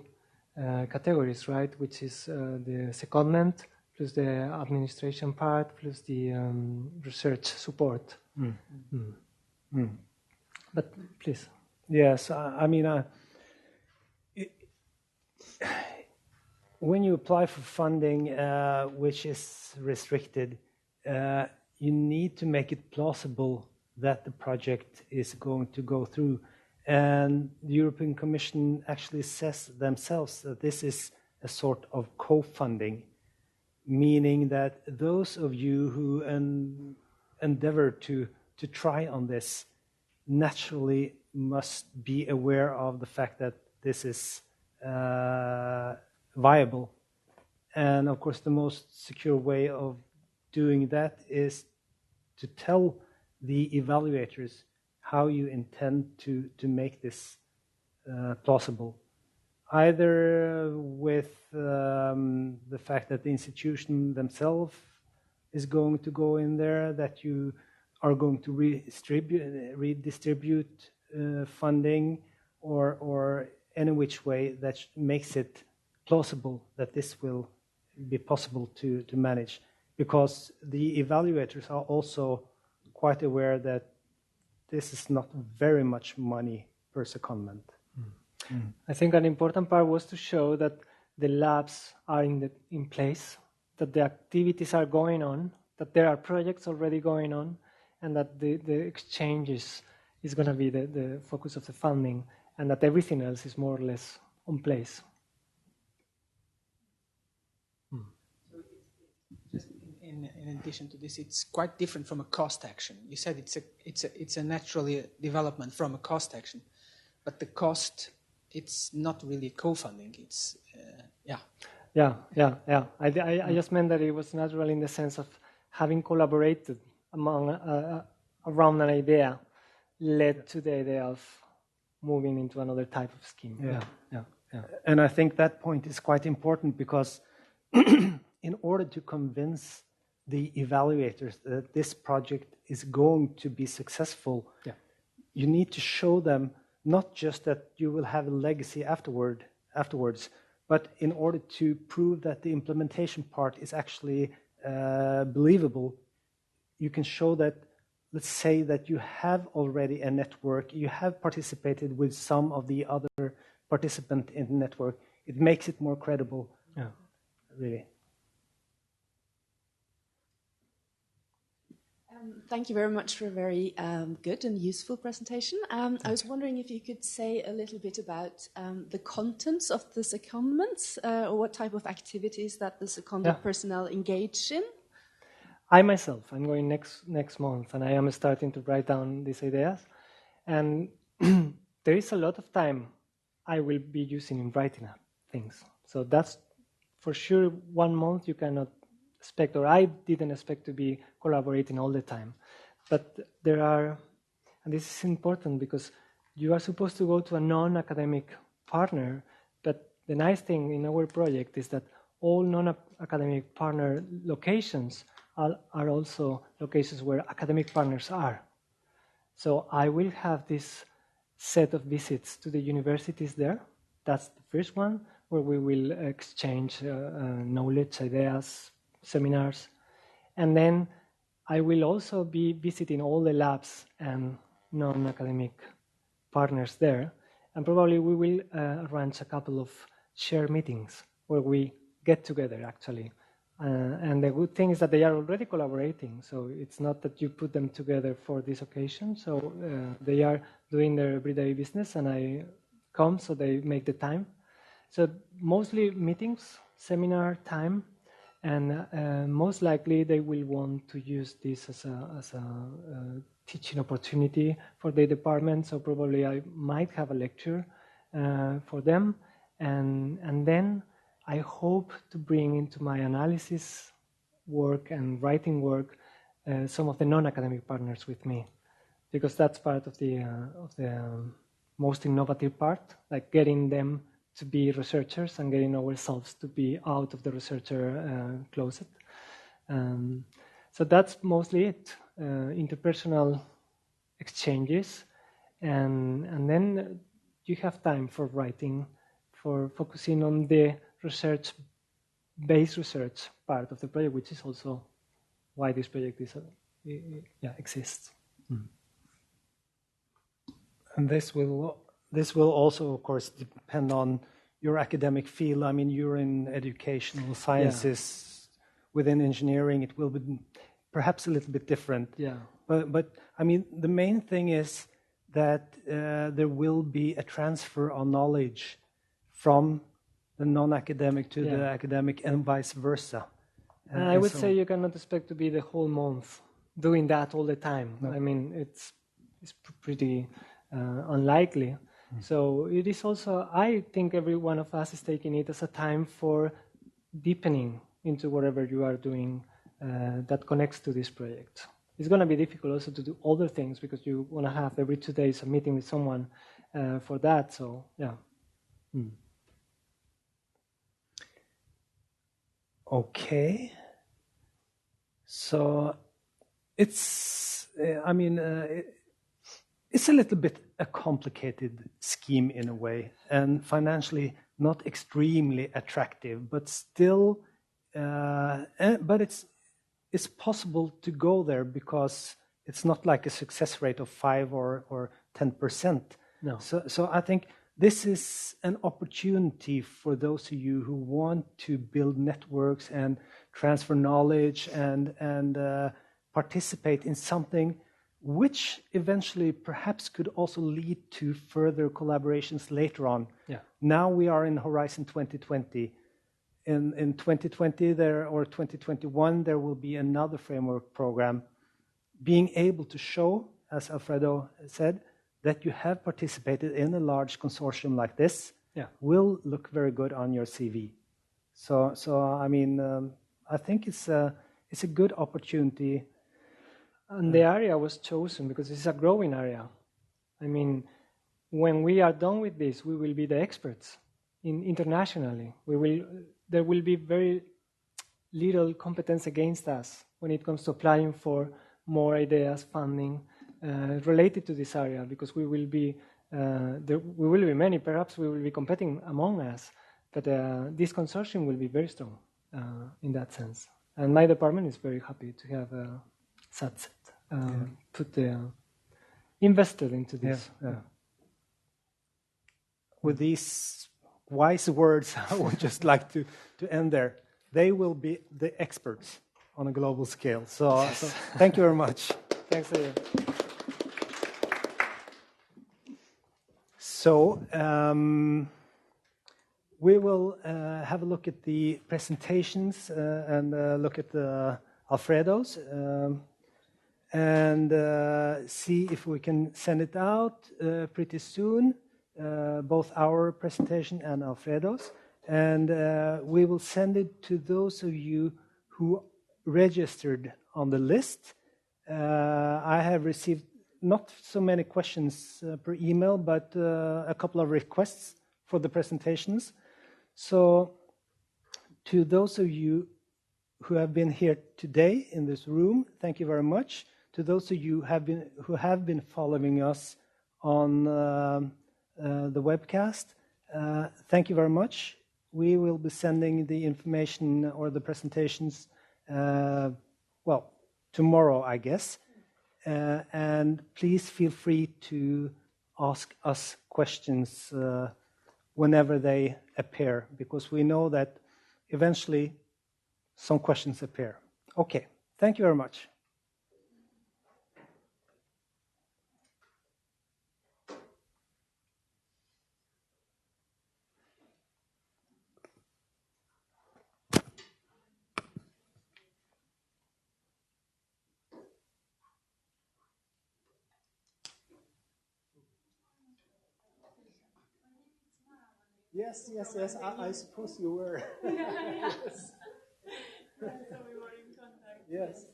categories, right? Which is the secondment, plus the administration part, plus the research support. But please. Yes, I mean, when you apply for funding which is restricted, you need to make it plausible that the project is going to go through. And the European Commission actually says themselves that this is a sort of co-funding, meaning that those of you who endeavor to try on this naturally must be aware of the fact that this is viable. And of course, the most secure way of doing that is to tell the evaluators how you intend to make this plausible. Either with the fact that the institution themselves is going to go in there, that you are going to redistribute funding, or any which way that makes it plausible that this will be possible to manage. Because the evaluators are also quite aware that this is not very much money per secondment. I think an important part was to show that the labs are in place, that the activities are going on, that there are projects already going on, and that the exchanges is going to be the focus of the funding, and that everything else is more or less on place. Just in addition to this, it's quite different from a cost action. You said it's a natural development from a cost action, but the cost, it's not really co-funding. It's Yeah. I just meant that it was natural in the sense of having collaborated around an idea led to the idea of moving into another type of scheme. Yeah. And I think that point is quite important, because in order to convince the evaluators that this project is going to be successful, you need to show them not just that you will have a legacy afterwards, but in order to prove that the implementation part is actually believable, you can show that, let's say that you have already a network, you have participated with some of the other participants in the network. It makes it more credible, really. Thank you very much for a very good and useful presentation. I was wondering if you could say a little bit about the contents of the secondments, or what type of activities that the seconded personnel engage in. I myself, I'm going next month, and I am starting to write down these ideas. And there is a lot of time I will be using in writing things. So that's for sure 1 month you cannot expect, or I didn't expect to be collaborating all the time. But there are, and this is important because you are supposed to go to a non-academic partner, but the nice thing in our project is that all non-academic partner locations are also locations where academic partners are. So I will have this set of visits to the universities there. That's the first one, where we will exchange knowledge, ideas, seminars. And then I will also be visiting all the labs and non-academic partners there. And probably we will arrange a couple of shared meetings where we get together, actually. And the good thing is that they are already collaborating, so it's not that you put them together for this occasion. So they are doing their everyday business, and I come, so they make the time. So mostly meetings, seminar time, and most likely they will want to use this as a teaching opportunity for the department. So probably I might have a lecture for them, and then I hope to bring into my analysis work and writing work some of the non-academic partners with me, because that's part of the most innovative part, like getting them to be researchers and getting ourselves to be out of the researcher closet. So that's mostly it, interpersonal exchanges, and then you have time for writing, for focusing on the research-based research part of the project, which is also why this project exists. And this will also, of course, depend on your academic field. I mean, you're in educational sciences. Within engineering, it will be perhaps a little bit different. Yeah. But I mean, the main thing is that there will be a transfer of knowledge from the non-academic to the academic and vice versa. And I would say you cannot expect to be the whole month doing that all the time. No. I mean, it's pretty unlikely. So it is also, I think every one of us is taking it as a time for deepening into whatever you are doing that connects to this project. It's going to be difficult also to do other things because you want to have every 2 days a meeting with someone for that. So, yeah. Okay. So it's, it's a little bit a complicated scheme in a way, and financially not extremely attractive, but still, but it's possible to go there because it's not like a success rate of 5 or 10%. No. So I think this is an opportunity for those of you who want to build networks and transfer knowledge and participate in something which eventually perhaps could also lead to further collaborations later on. Yeah. Now we are in Horizon 2020. In 2020 or 2021, there will be another framework program. Being able to show, as Alfredo said, that you have participated in a large consortium like this will look very good on your CV. So I mean, I think it's a good opportunity. And the area was chosen because it's a growing area. I mean, when we are done with this, we will be the experts internationally. There will be very little competence against us when it comes to applying for more ideas, funding related to this area, because we will be many. Perhaps we will be competing among us, but this consortium will be very strong in that sense. And my department is very happy to have Satset put the invested into this. Yeah. With these wise words, I would just like to end there. They will be the experts on a global scale. So thank you very much. Thanks to you. So we will have a look at the presentations and look at the Alfredo's and see if we can send it out pretty soon, both our presentation and Alfredo's. And we will send it to those of you who registered on the list. I have received not so many questions per email, but a couple of requests for the presentations. So to those of you who have been here today in this room, thank you very much. To those of you who have been following us on the webcast, thank you very much. We will be sending the information or the presentations, tomorrow, I guess. And please feel free to ask us questions whenever they appear, because we know that eventually some questions appear. Okay, thank you very much. Yes, I suppose you were. Yes. So we were in contact. Yes.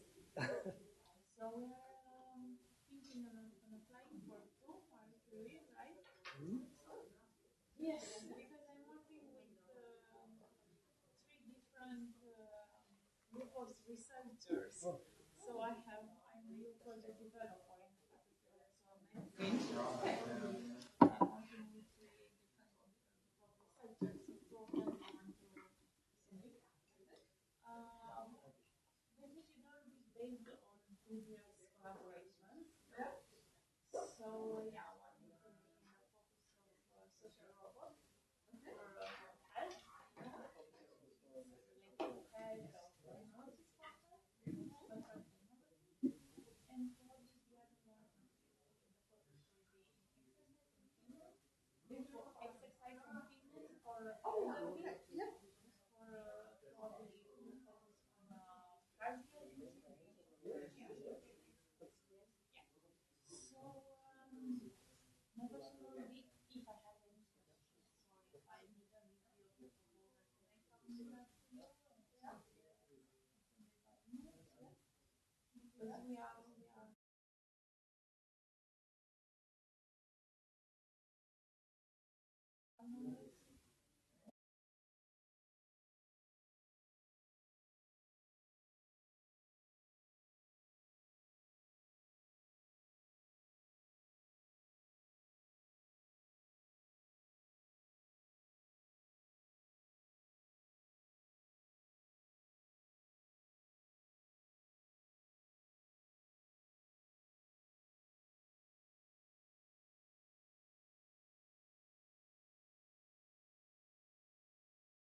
So we are thinking on applying for 2 or 3, right? Mm-hmm. Yes, because I'm working with 3 different group of researchers. Oh. So I'm the project developer in particular. So I'm working with 3 different researchers. business collaboration. So yeah, one is the focus of social robots for health, related to health, diagnosis process, and what is the other one? The focus will be exercise and fitness for elderly, for the focus on cardio. So, my question would be if I have any questions, or if I need a review of the proposal, can I come to that to you? Because we are